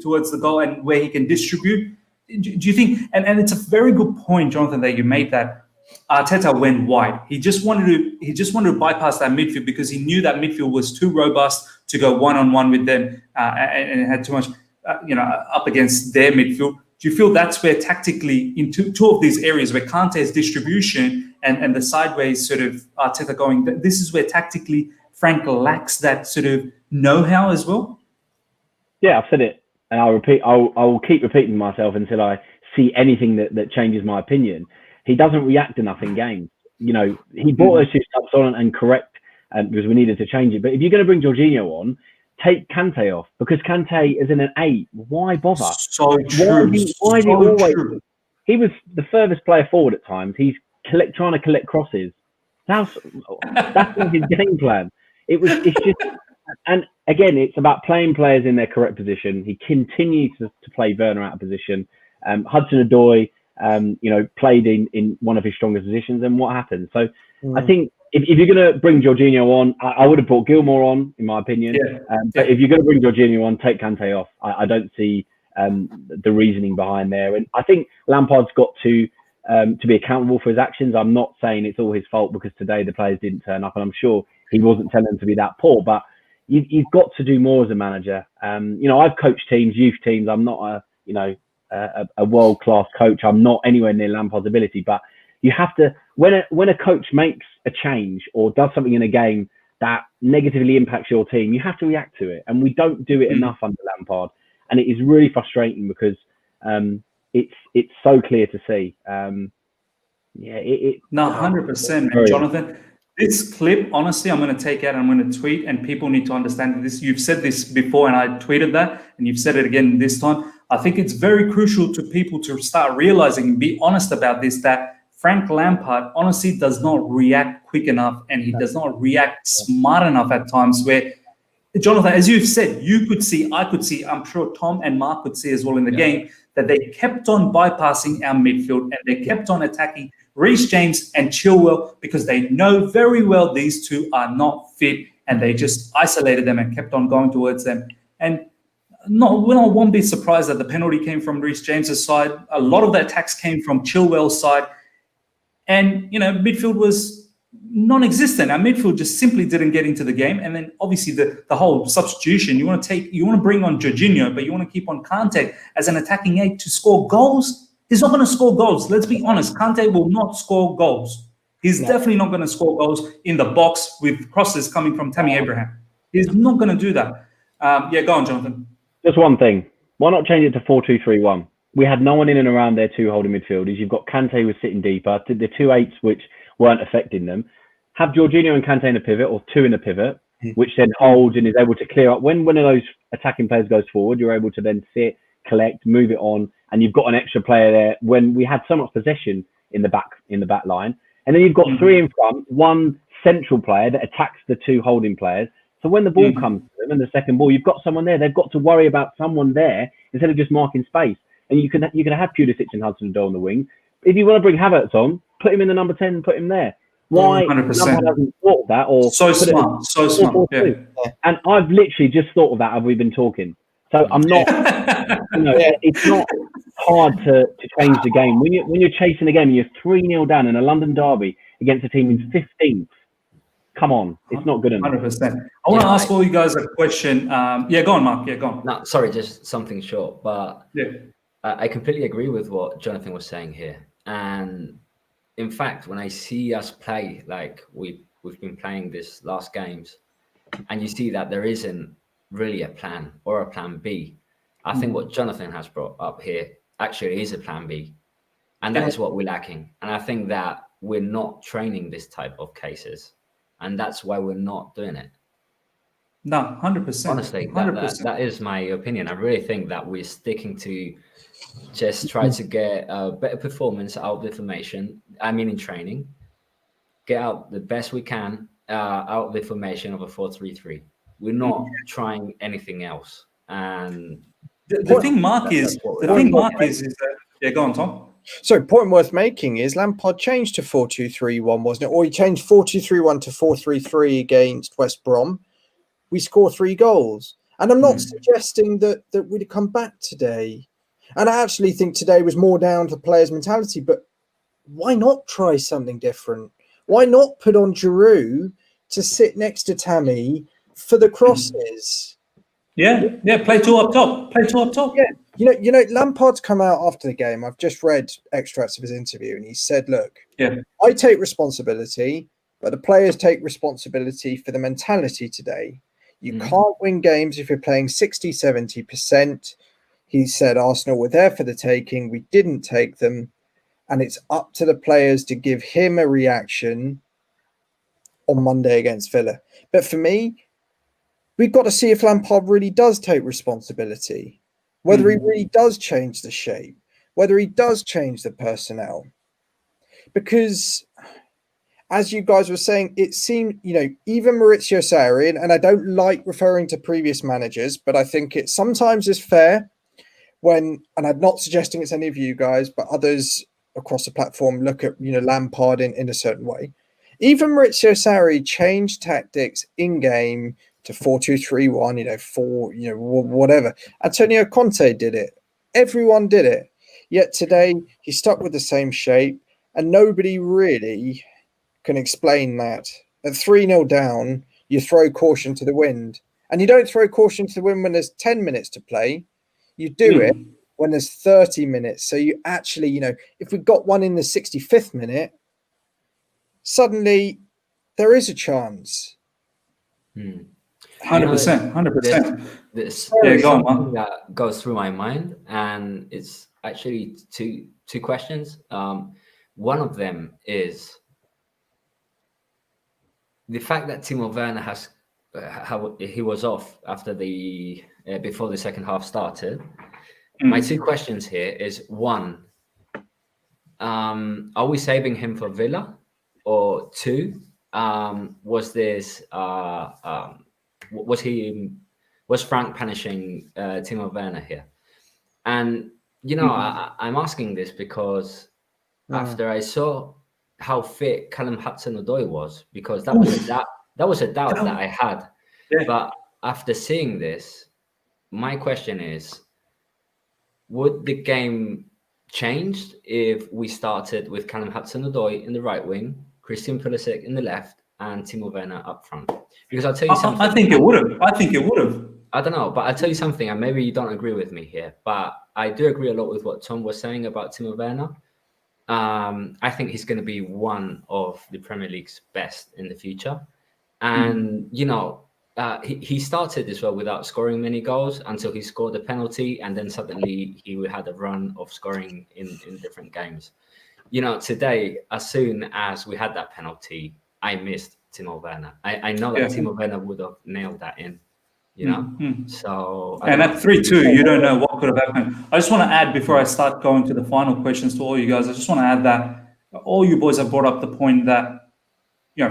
towards the goal and where he can distribute. Do you think? And it's a very good point, Jonathan, that you made that Arteta went wide. He just wanted to bypass that midfield because he knew that midfield was too robust to go one-on-one with them and had too much up against their midfield. Do you feel that's where tactically in two of these areas where Kante's distribution and the sideways sort of Arteta going, this is where tactically Frank lacks that sort of know-how as well? Yeah, I've said it, and I will keep repeating myself until I see anything that changes my opinion. He doesn't react enough in games. He brought those 2 subs on and correct because we needed to change it. But if you're going to bring Jorginho on, take Kante off, because Kante is in an 8. Why bother? So true. Why is he So always? true. He was the furthest player forward at times. He's trying to collect crosses. That's not his game plan. It's just, and again, it's about playing players in their correct position. He continues to play Werner out of position. Hudson-Odoi, played in one of his strongest positions, and what happened? So I think if you're going to bring Jorginho on, I would have brought Gilmour on, in my opinion. But if you're going to bring Jorginho on, take Kante off. I don't see the reasoning behind there. And I think Lampard's got to be accountable for his actions. I'm not saying it's all his fault, because today the players didn't turn up, and I'm sure he wasn't telling them to be that poor. But you've got to do more as a manager. I've coached teams, youth teams. I'm not a world-class coach. I'm not anywhere near Lampard's ability, but you have to, when a coach makes a change or does something in a game that negatively impacts your team, you have to react to it. And we don't do it enough under Lampard. And it is really frustrating, because it's so clear to see. 100%, Johnathan. This clip, honestly, I'm going to take out and I'm going to tweet, and people need to understand this. You've said this before, and I tweeted that, and you've said it again this time. I think it's very crucial to people to start realizing and be honest about this, that Frank Lampard honestly does not react quick enough, and he does not react smart enough at times where, Johnathan, as you've said, you could see, I could see, I'm sure Tom and Mark could see as well in the game, that they kept on bypassing our midfield and they kept on attacking Reece James and Chilwell, because they know very well these two are not fit, and they just isolated them and kept on going towards them. And I won't be surprised that the penalty came from Reece James's side. A lot of the attacks came from Chilwell's side. And, midfield was non-existent. Our midfield just simply didn't get into the game. And then obviously the whole substitution, you want to bring on Jorginho, but you want to keep on Kante as an attacking 8 to score goals. He's not going to score goals. Let's be honest. Kante will not score goals. He's definitely not going to score goals in the box with crosses coming from Tammy Abraham. He's not going to do that. Go on, Johnathan. Just one thing. Why not change it to 4-2-3-1? We had no one in and around their 2 holding midfielders. You've got Kante who was sitting deeper. The 2 8s which weren't affecting them. Have Jorginho and Kante in a pivot, or 2 in a pivot, which then holds and is able to clear up. When one of those attacking players goes forward, you're able to then sit, collect, move it on, and you've got an extra player there when we had so much possession in the back line. And then you've got 3 in front, 1 central player that attacks the 2 holding players. So when the ball comes to them and the second ball, you've got someone there. They've got to worry about someone there instead of just marking space. And you can have Pulisic and Hudson-Odoi on the wing. If you want to bring Havertz on, put him in the number 10 and put him there. Why 100%. Lampard hasn't thought of that? Or so smart. Yeah. And I've literally just thought of that as we've been talking. So I'm not, it's not hard to change the game. When you're chasing a game and you're 3-0 down in a London derby against a team in 15th, come on, it's not good enough. 100%. I want to ask all you guys a question. Go on, Mark. Go on. No, sorry, just something short. But I completely agree with what Johnathan was saying here. And in fact, when I see us play like we've been playing this last games, and you see that there isn't really a plan or a plan B, I think what Johnathan has brought up here actually is a plan B. And that is what we're lacking. And I think that we're not training this type of cases. And that's why we're not doing it. No, 100%. Honestly, 100%. That is my opinion. I really think that we're sticking to just try to get a better performance out of the formation. I mean, in training, get out the best we can out of the formation of a 4-3-3. We're not trying anything else. And the thing, Mark, is that, go on, Tom. So, point worth making is Lampard changed to 4-2-3-1, wasn't it? Or he changed 4-2-3-1 to 4-3-3 against West Brom. We score 3 goals. And I'm not suggesting that we'd come back today. And I actually think today was more down to players' mentality. But why not try something different? Why not put on Giroud to sit next to Tammy for the crosses? Play 2 up top. Yeah. You know, Lampard's come out after the game. I've just read extracts of his interview, and he said, look, I take responsibility, but the players take responsibility for the mentality today. You can't win games if you're playing 60, 70%. He said Arsenal were there for the taking. We didn't take them. And it's up to the players to give him a reaction on Monday against Villa. But for me, we've got to see if Lampard really does take responsibility, whether he really does change the shape, whether he does change the personnel. Because, as you guys were saying, it seemed, even Maurizio Sarri, and I don't like referring to previous managers, but I think it sometimes is fair when, and I'm not suggesting it's any of you guys, but others across the platform look at, Lampard in a certain way. Even Maurizio Sarri changed tactics in game to 4-2-3-1, 4, whatever. Antonio Conte did it. Everyone did it. Yet today he stuck with the same shape, and nobody really can explain that. At 3-0 down, you throw caution to the wind. And you don't throw caution to the wind when there's 10 minutes to play. You do it when there's 30 minutes. So you actually, if we got one in the 65th minute, suddenly there is a chance. 100%, 100%. This go on, man. That goes through my mind, and it's actually two questions. One of them is the fact that Timo Werner he was off after before the second half started. My two questions here is, one, are we saving him for Villa? Or two, was Frank punishing Timo Werner here? And I'm asking this because after I saw how fit Callum Hudson-Odoi was, because that was a doubt that I had. Yeah. But after seeing this, my question is, would the game changed if we started with Callum Hudson-Odoi in the right wing, Christian Pulisic in the left, and Timo Werner up front? Because I'll tell you something. I think it would have. I don't know, but I'll tell you something, and maybe you don't agree with me here, but I do agree a lot with what Tom was saying about Timo Werner. I think he's going to be one of the Premier League's best in the future. And, he started as well without scoring many goals until he scored a penalty, and then suddenly he had a run of scoring in different games. Today, as soon as we had that penalty, I missed Timo Werner. I know that Timo Werner would have nailed that in, So. And at 3-2, you don't know what could have happened. I just want to add, before I start going to the final questions to all you guys, I just want to add that all you boys have brought up the point that,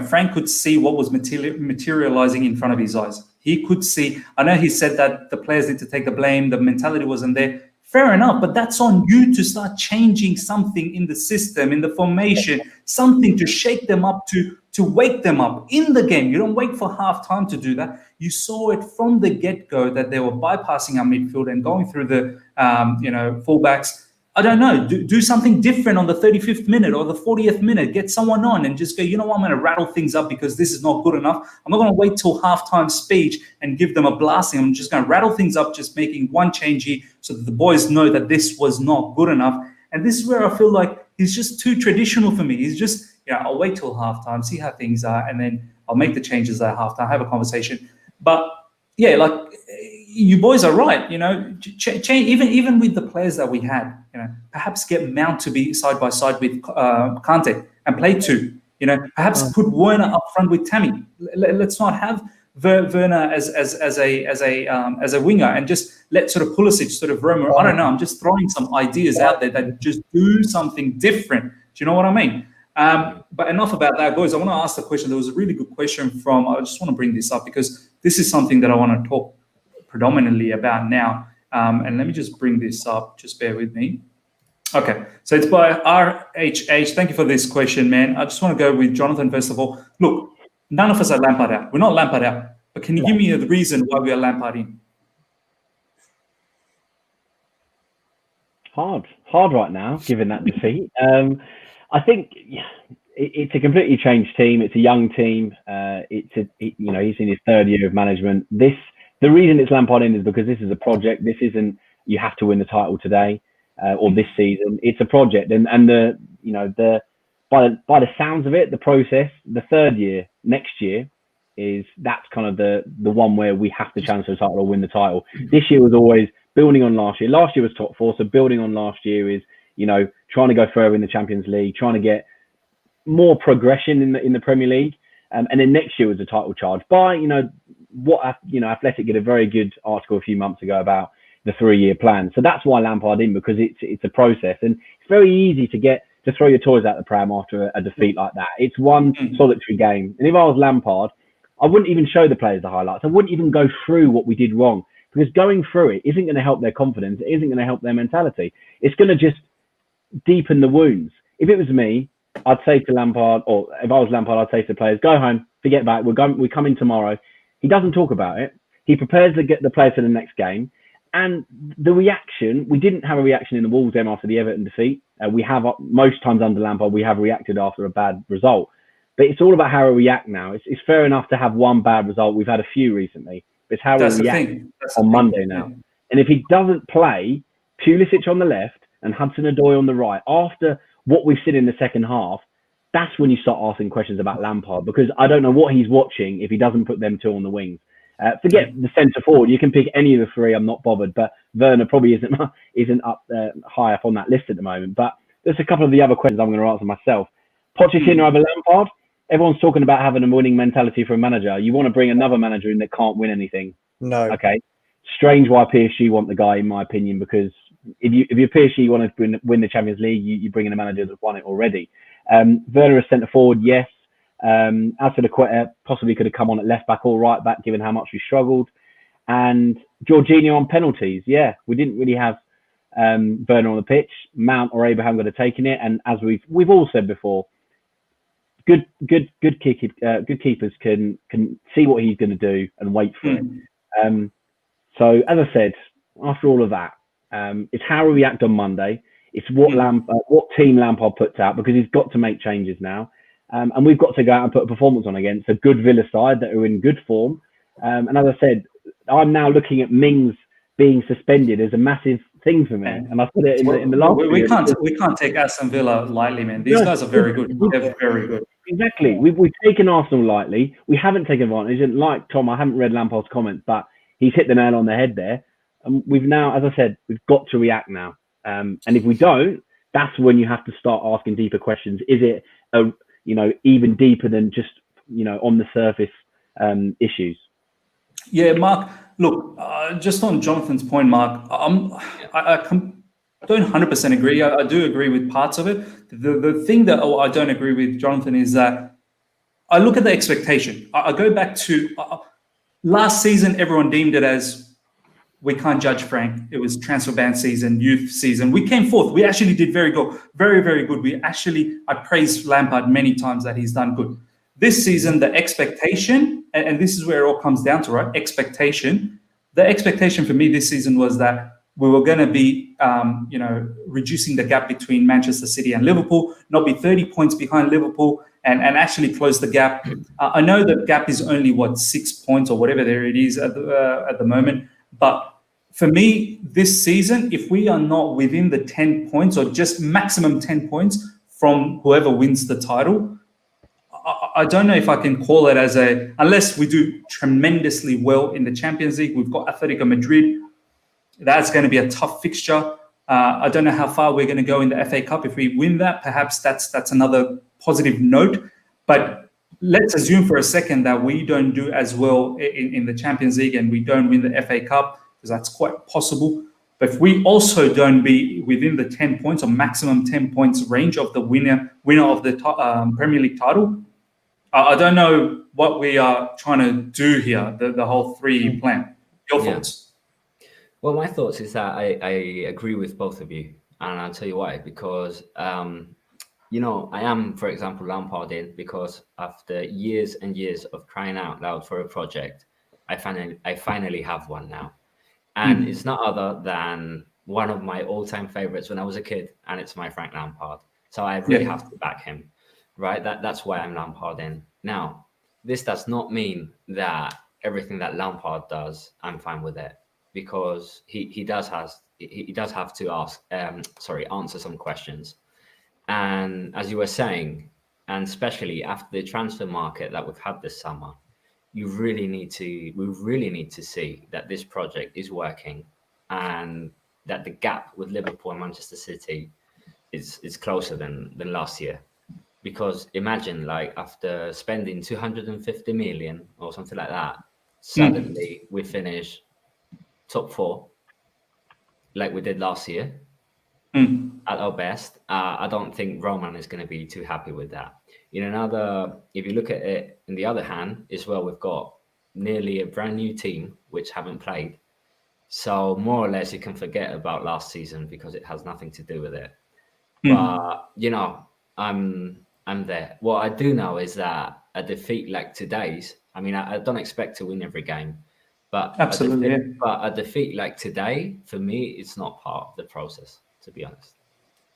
Frank could see what was materializing in front of his eyes. He could see, I know he said that the players need to take the blame, the mentality wasn't there. Fair enough, but that's on you to start changing something in the system, in the formation, something to shake them up, to wake them up in the game. You don't wait for half time to do that. You saw it from the get-go that they were bypassing our midfield and going through the, fullbacks. I don't know, do something different on the 35th minute or the 40th minute. Get someone on and just go, I'm going to rattle things up because this is not good enough. I'm not going to wait till halftime speech and give them a blasting. I'm just going to rattle things up, just making one change here so that the boys know that this was not good enough. And this is where I feel like he's just too traditional for me. He's just, I'll wait till halftime, see how things are, and then I'll make the changes at halftime, have a conversation. But yeah, you boys are right. Change even with the players that we had. Perhaps get Mount to be side by side with Kante and play two. Perhaps put Werner up front with Tammy. Let's not have Werner as a winger and just let sort of Pulisic sort of roam. I don't know. I'm just throwing some ideas out there that just do something different. Do you know what I mean? But enough about that, guys. I want to ask the question. There was a really good question I just want to bring this up because this is something that I want to talk predominantly about now. And let me just bring this up. Just bear with me. Okay, so it's by RHH. Thank you for this question, man. I just want to go with Jonathan first of all. Look, none of us are Lampard out. We're not Lampard out. But can you give me the reason why we are Lampard in? Hard right now, given that defeat. I think it's a completely changed team. It's a young team. He's in his third year of management. The reason it's Lampard in is because this is a project. This isn't you have to win the title today or this season. It's a project, and by the sounds of it, the process, the third year next year that's kind of the one where we have to challenge the title or win the title. This year was always building on last year. Last year was top four, so building on last year is trying to go further in the Champions League, trying to get more progression in the Premier League, and then next year was a title charge by Athletic did a very good article a few months ago about the 3-year plan. So that's why Lampard in, because it's a process, and it's very easy to throw your toys out the pram after a defeat like that. It's one solitary game, and if I was Lampard, I wouldn't even show the players the highlights. I wouldn't even go through what we did wrong, because going through it isn't going to help their confidence. It isn't going to help their mentality. It's going to just deepen the wounds. If it was me, I'd say to Lampard, or if I was Lampard, I'd say to the players, go home, forget about it. We're coming tomorrow. He doesn't talk about it. He prepares to get the players for the next game. And the reaction, we didn't have a reaction in the Wolves game after the Everton defeat. We have, most times under Lampard, we have reacted after a bad result. But it's all about how we react now. It's fair enough to have one bad result. We've had a few recently. It's how we react on Monday now. And if he doesn't play Pulisic on the left and Hudson-Odoi on the right, after what we've seen in the second half, that's when you start asking questions about Lampard, because I don't know what he's watching if he doesn't put them two on the wings. Forget the centre forward. You can pick any of the three. I'm not bothered, but Werner probably isn't up high up on that list at the moment. But there's a couple of the other questions I'm going to answer myself. Pochettino over Lampard. Everyone's talking about having a winning mentality for a manager. You want to bring another manager in that can't win anything. No. Okay. Strange why PSG want the guy, in my opinion, because if you're PSG, you want to win the Champions League, you bring in a manager that's won it already. Werner is centre forward, yes. As for the possibly could have come on at left back or right back, given how much we struggled. And Jorginho on penalties, yeah, we didn't really have Werner on the pitch. Mount or Abraham could have taken it, and as we've all said before, good keepers can see what he's going to do and wait for it. So as I said, after all of that, it's how we react on Monday. It's what team Lampard puts out, because he's got to make changes now. And we've got to go out and put a performance on against a good Villa side that are in good form. And as I said, I'm now looking at Mings being suspended as a massive thing for me. And I put it in the last. We can't take Aston Villa lightly, man. These guys are very good. They're very good. Exactly. We've taken Arsenal lightly. We haven't taken advantage. And like Tom, I haven't read Lampard's comments, but he's hit the nail on the head there. And we've now, as I said, we've got to react now. And if we don't, that's when you have to start asking deeper questions. Is it even deeper than just, on the surface issues? Yeah, Mark, look, just on Jonathan's point, Mark, I don't 100% agree. I do agree with parts of it. The thing that I don't agree with, Jonathan, is that I look at the expectation. I go back to last season, everyone deemed it as, we can't judge Frank. It was transfer ban season, youth season. We came fourth. We actually did very good, very, very good. I praised Lampard many times that he's done good. This season, the expectation, and this is where it all comes down to, right? Expectation. The expectation for me this season was that we were going to be, reducing the gap between Manchester City and Liverpool, not be 30 points behind Liverpool, and actually close the gap. I know the gap is only 6 points or whatever there it is at the moment. But for me, this season, if we are not within the 10 points or just maximum 10 points from whoever wins the title, I don't know if I can call it unless we do tremendously well in the Champions League. We've got Atletico Madrid. That's going to be a tough fixture. I don't know how far we're going to go in the FA Cup. If we win that, perhaps that's another positive note. But let's assume for a second that we don't do as well in the Champions League and we don't win the FA Cup, because that's quite possible. But if we also don't be within the 10 points or maximum 10 points range of the winner of the Premier League title, I don't know what we are trying to do here, the whole 3-year plan. Your thoughts? Well, my thoughts is that I agree with both of you. And I'll tell you why. Because I am, for example, Lampard in, because after years and years of crying out loud for a project, I finally have one now. And it's not other than one of my all-time favorites when I was a kid, and it's my Frank Lampard. So I really have to back him, right? That's why I'm Lampard in. Now, this does not mean that everything that Lampard does, I'm fine with it, because he does have to answer some questions. And as you were saying, and especially after the transfer market that we've had this summer, we really need to see that this project is working and that the gap with Liverpool and Manchester City is closer than last year. Because imagine, after spending 250 million or something like that suddenly we finish top 4 like we did last year at our best, I don't think Roman is going to be too happy with that. If you look at it in the other hand as well, we've got nearly a brand new team which haven't played. So more or less you can forget about last season because it has nothing to do with it. But, I'm there. What I do know is that a defeat like today's, I don't expect to win every game, but Absolutely, a defeat like today, for me, it's not part of the process, to be honest.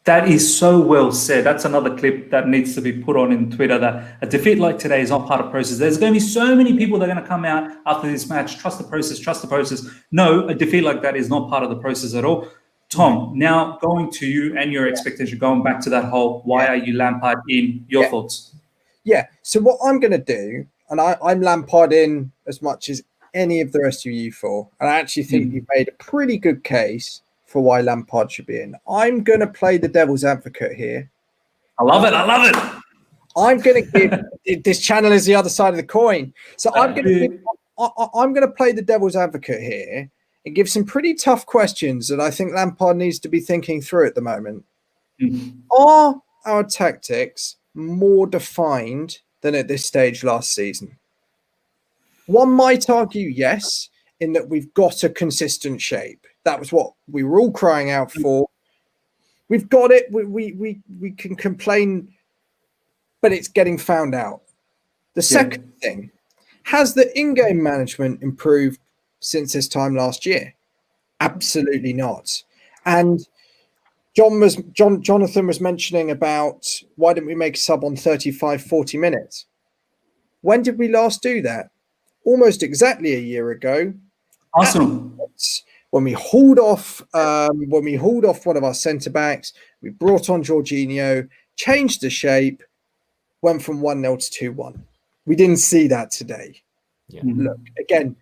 That is so well said. That's another clip that needs to be put on in Twitter, that a defeat like today is not part of the process. There's going to be so many people that are going to come out after this match, trust the process, trust the process. No, a defeat like that is not part of the process at all. Tom, now going to you and your expectation, going back to that whole, why are you Lampard in? Your thoughts? Yeah, so what I'm going to do, and I'm Lampard in as much as any of the rest of you four, and I actually think you've made a pretty good case for why Lampard should be in. I'm going to play the devil's advocate here. I love it. I'm going to give this channel is the other side of the coin. So I'm going to play the devil's advocate here and give some pretty tough questions that I think Lampard needs to be thinking through at the moment. Are our tactics more defined than at this stage last season? One might argue yes, in that we've got a consistent shape. That was what we were all crying out for. We've got it. We can complain, but it's getting found out. The second thing, has the in-game management improved since this time last year? Absolutely not. And Johnathan was mentioning about why didn't we make a sub on 35, 40 minutes? When did we last do that? Almost exactly a year ago. Awesome. When we hauled off one of our centre backs, we brought on Jorginho, changed the shape, went from 1-0 to 2-1. We didn't see that today. Yeah. Look, again,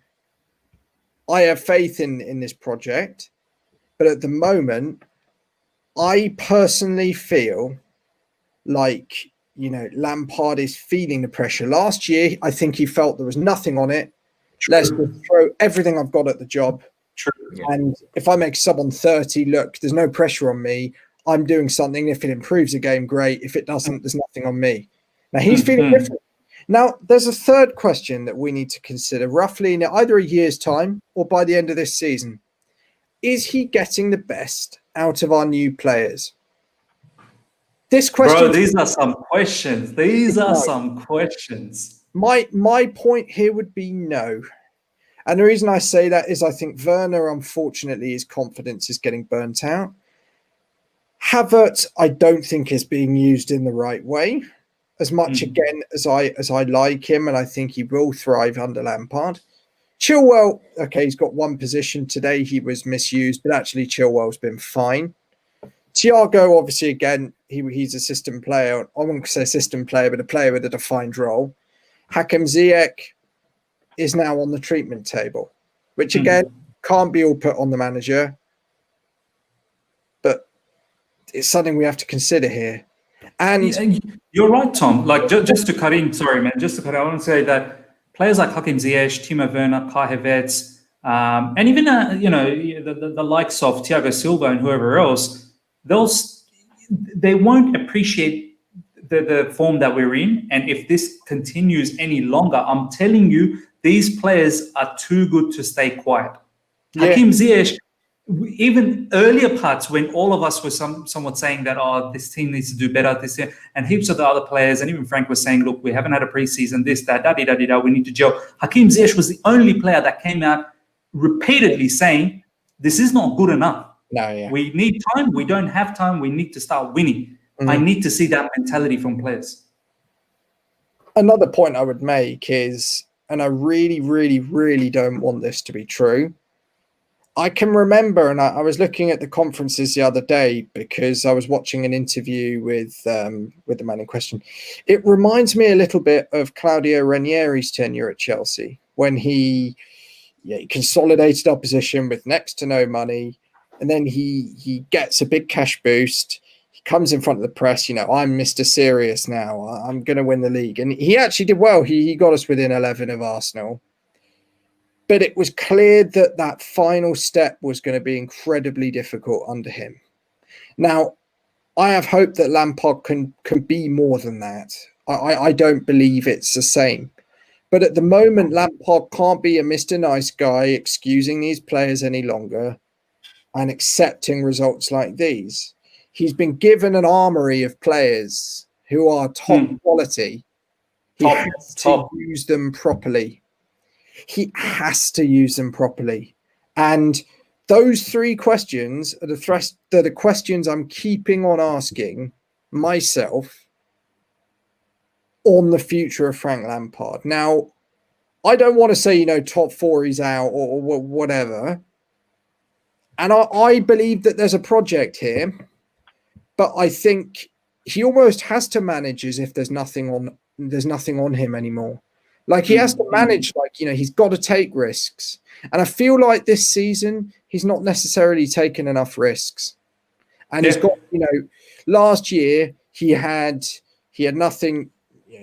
I have faith in this project, but at the moment, I personally feel like, Lampard is feeling the pressure. Last year, I think he felt there was nothing on it. True. Let's just throw everything I've got at the job. True. Yeah. And if I make sub on 30, look, there's no pressure on me. I'm doing something. If it improves the game, great. If it doesn't, there's nothing on me. Now, he's feeling different. Now, there's a third question that we need to consider roughly in either a year's time or by the end of this season. Is he getting the best out of our new players? This question... Bro, these are some questions. My point here would be no. And the reason I say that is I think Werner, unfortunately, his confidence is getting burnt out. Havertz, I don't think is being used in the right way. As much, again, as I like him, and I think he will thrive under Lampard. Chilwell, okay, he's got one position today. He was misused, but actually Chilwell's been fine. Thiago, obviously, again, he's a system player. I won't say system player, but a player with a defined role. Hakim Ziyech is now on the treatment table, which, again, can't be all put on the manager. But it's something we have to consider here. And you're right, Tom. Like, just to cut in, sorry, man, I want to say that players like Hakim Ziyech, Timo Werner, Kai Havertz, and even the likes of Thiago Silva and whoever else, they won't appreciate the form that we're in. And if this continues any longer, I'm telling you, these players are too good to stay quiet. Yeah. Hakim Ziyech, even earlier parts when all of us were somewhat saying that, this team needs to do better, and heaps of the other players, and even Frank was saying, look, we haven't had a preseason, this, that, da-di-da-di-da, we need to gel. Hakim Ziyech was the only player that came out repeatedly saying, this is not good enough. No, yeah. We need time. We don't have time. We need to start winning. I need to see that mentality from players. Another point I would make is, and I really, really, really don't want this to be true, I can remember, and I was looking at the conferences the other day because I was watching an interview with the man in question. It reminds me a little bit of Claudio Ranieri's tenure at Chelsea when he consolidated opposition with next to no money, and then he gets a big cash boost. He comes in front of the press, I'm Mr. Serious now. I'm going to win the league. And he actually did well. He got us within 11 of Arsenal. But it was clear that that final step was going to be incredibly difficult under him. Now, I have hope that Lampard can be more than that. I don't believe it's the same. But at the moment, Lampard can't be a Mr. Nice Guy excusing these players any longer and accepting results like these. He's been given an armory of players who are top quality. He has to use them properly. He has to use them properly. And those three questions are the questions I'm keeping on asking myself on the future of Frank Lampard. Now, I don't want to say, top four he's out or whatever. And I believe that there's a project here, but I think he almost has to manage as if there's nothing on him anymore. Like he has to manage, he's got to take risks. And I feel like this season, he's not necessarily taken enough risks. And he's got, last year he had nothing,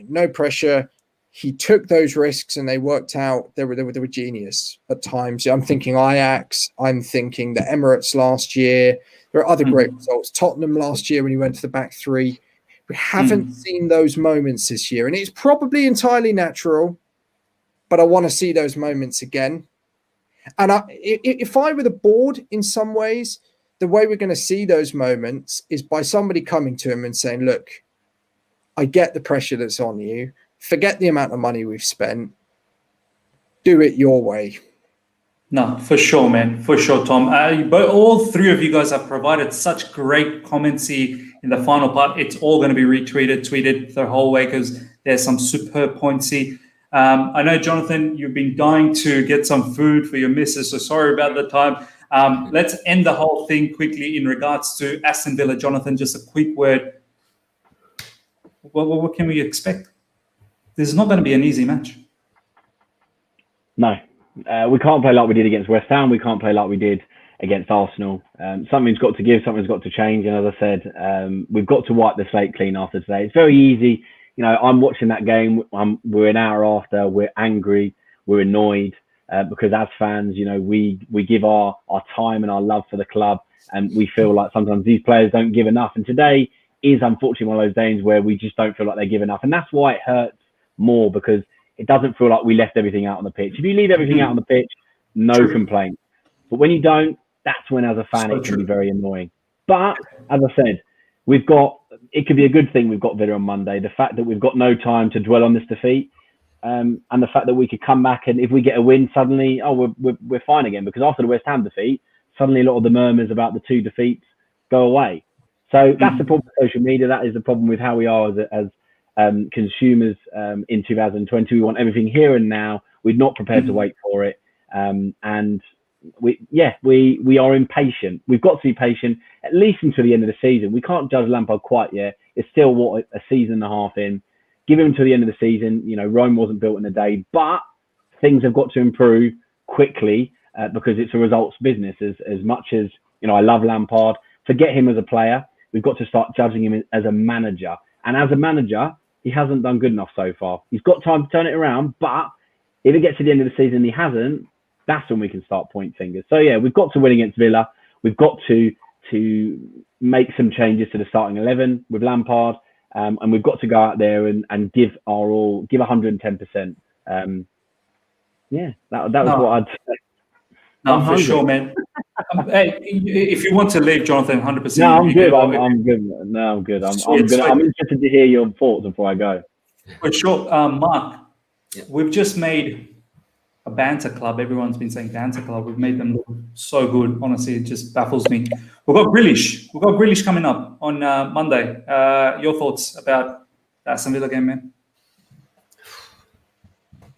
no pressure. He took those risks and they worked out. They were genius at times. I'm thinking Ajax. I'm thinking the Emirates last year. There are other great results. Tottenham last year when he went to the back three. We haven't seen those moments this year. And it's probably entirely natural, but I want to see those moments again. And if I were the board in some ways, the way we're going to see those moments is by somebody coming to him and saying, look, I get the pressure that's on you. Forget the amount of money we've spent. Do it your way. No, for sure, man. For sure, Tom. But all three of you guys have provided such great comments in the final part. It's all going to be retweeted, tweeted the whole way because there's some superb points here. I know, Jonathan, you've been dying to get some food for your missus, so sorry about the time. Let's end the whole thing quickly in regards to Aston Villa. Jonathan, just a quick word. What can we expect? This is not going to be an easy match. No, we can't play like we did against West Ham. We can't play like we did against Arsenal. Something's got to give. Something's got to change. And as I said, we've got to wipe the slate clean after today. It's very easy. I'm watching that game. We're an hour after. We're angry. We're annoyed because as fans, we give our time and our love for the club, and we feel like sometimes these players don't give enough. And today is unfortunately one of those days where we just don't feel like they give enough, and that's why it hurts more because it doesn't feel like we left everything out on the pitch. If you leave everything out on the pitch, no complaint. But when you don't, that's when, as a fan, it can be very annoying. But as I said, it could be a good thing we've got Villa on Monday. The fact that we've got no time to dwell on this defeat, and the fact that we could come back and if we get a win, suddenly, we're fine again. Because after the West Ham defeat, suddenly a lot of the murmurs about the two defeats go away. So that's the problem with social media. That is the problem with how we are as consumers in 2020. We want everything here and now. We're not prepared to wait for it, and we are impatient. We've got to be patient at least until the end of the season. We can't judge Lampard quite yet. It's still a season and a half in. Give him until the end of the season. Rome wasn't built in a day, but things have got to improve quickly because it's a results business. As much as I love Lampard, forget him as a player. We've got to start judging him as a manager, and as a manager, he hasn't done good enough so far. He's got time to turn it around, but if it gets to the end of the season and he hasn't, that's when we can start pointing fingers. So yeah, we've got to win against Villa. We've got to make some changes to the starting 11 with Lampard, and we've got to go out there and give our all, give 110%. That was what I'd say. No, for sure, man. Hey, if you want to leave, Jonathan, 100%. No, I'm good. I'm good. No, I'm good. I'm interested to hear your thoughts before I go. For sure, Mark. We've just made a banter club. Everyone's been saying banter club. We've made them look so good. Honestly, it just baffles me. We've got Grealish coming up on Monday. Your thoughts about the Aston Villa game, man?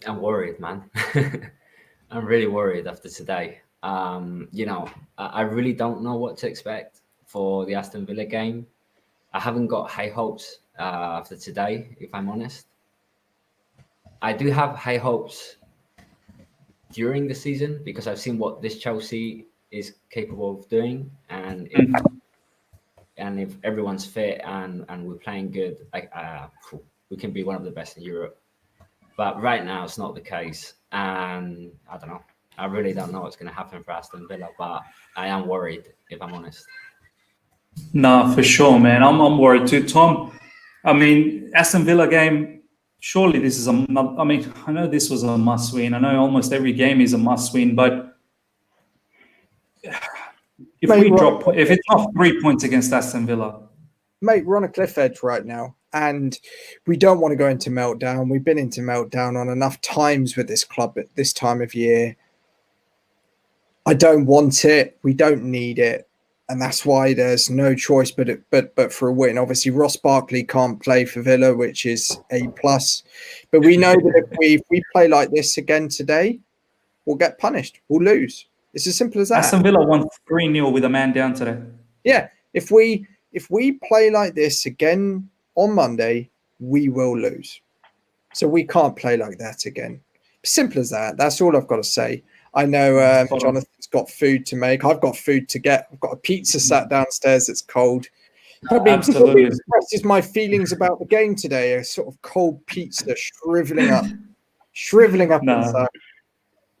I'm worried, man. I'm really worried after today. I really don't know what to expect for the Aston Villa game. I haven't got high hopes after today, if I'm honest. I do have high hopes during the season because I've seen what this Chelsea is capable of doing, and if everyone's fit and we're playing good, we can be one of the best in Europe. But right now, it's not the case, and I don't know. I really don't know what's going to happen for Aston Villa, but I am worried, if I'm honest. No, for sure, man. I'm worried too. Tom, I mean, Aston Villa game, surely this is I mean, I know this was a must win. I know almost every game is a must win, but if if it's not 3 points against Aston Villa. Mate, we're on a cliff edge right now, and we don't want to go into meltdown. We've been into meltdown on enough times with this club at this time of year. I don't want it. We don't need it. And that's why there's no choice but for a win. Obviously, Ross Barkley can't play for Villa, which is A+. But we know that if we play like this again today, we'll get punished. We'll lose. It's as simple as that. Aston Villa won 3-0 with a man down today. Yeah. If we play like this again on Monday, we will lose. So we can't play like that again. Simple as that. That's all I've got to say. I know Jonathan's got food to make. I've got food to get. I've got a pizza sat downstairs that's cold. Probably expresses my feelings about the game today. A sort of cold pizza shriveling up inside.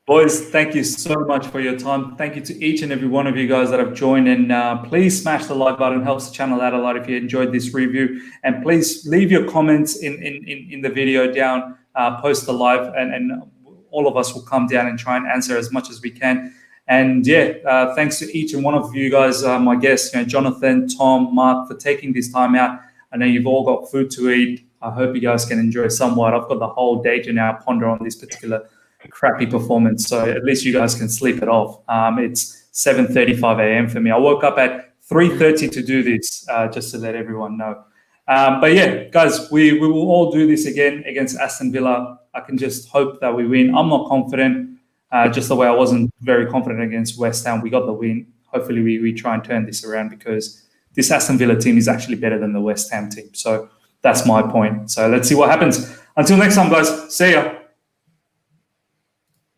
Boys, thank you so much for your time. Thank you to each and every one of you guys that have joined. And please smash the like button. It helps the channel out a lot if you enjoyed this review. And please leave your comments in the video down. Post the live, and all of us will come down and try and answer as much as we can. And yeah, thanks to each and one of you guys, my guests, Jonathan, Tom, Mark, for taking this time out. I know you've all got food to eat. I hope you guys can enjoy somewhat. I've got the whole day to now ponder on this particular crappy performance, so at least you guys can sleep it off. It's 7:35 a.m. for me. I woke up at 3:30 to do this, just to let everyone know. But yeah, guys, we will all do this again against Aston Villa. I can just hope that we win. I'm not confident, just the way I wasn't very confident against West Ham. We got the win. Hopefully we try and turn this around, because this Aston Villa team is actually better than the West Ham team. So that's my point. So let's see what happens. Until next time, guys. See ya.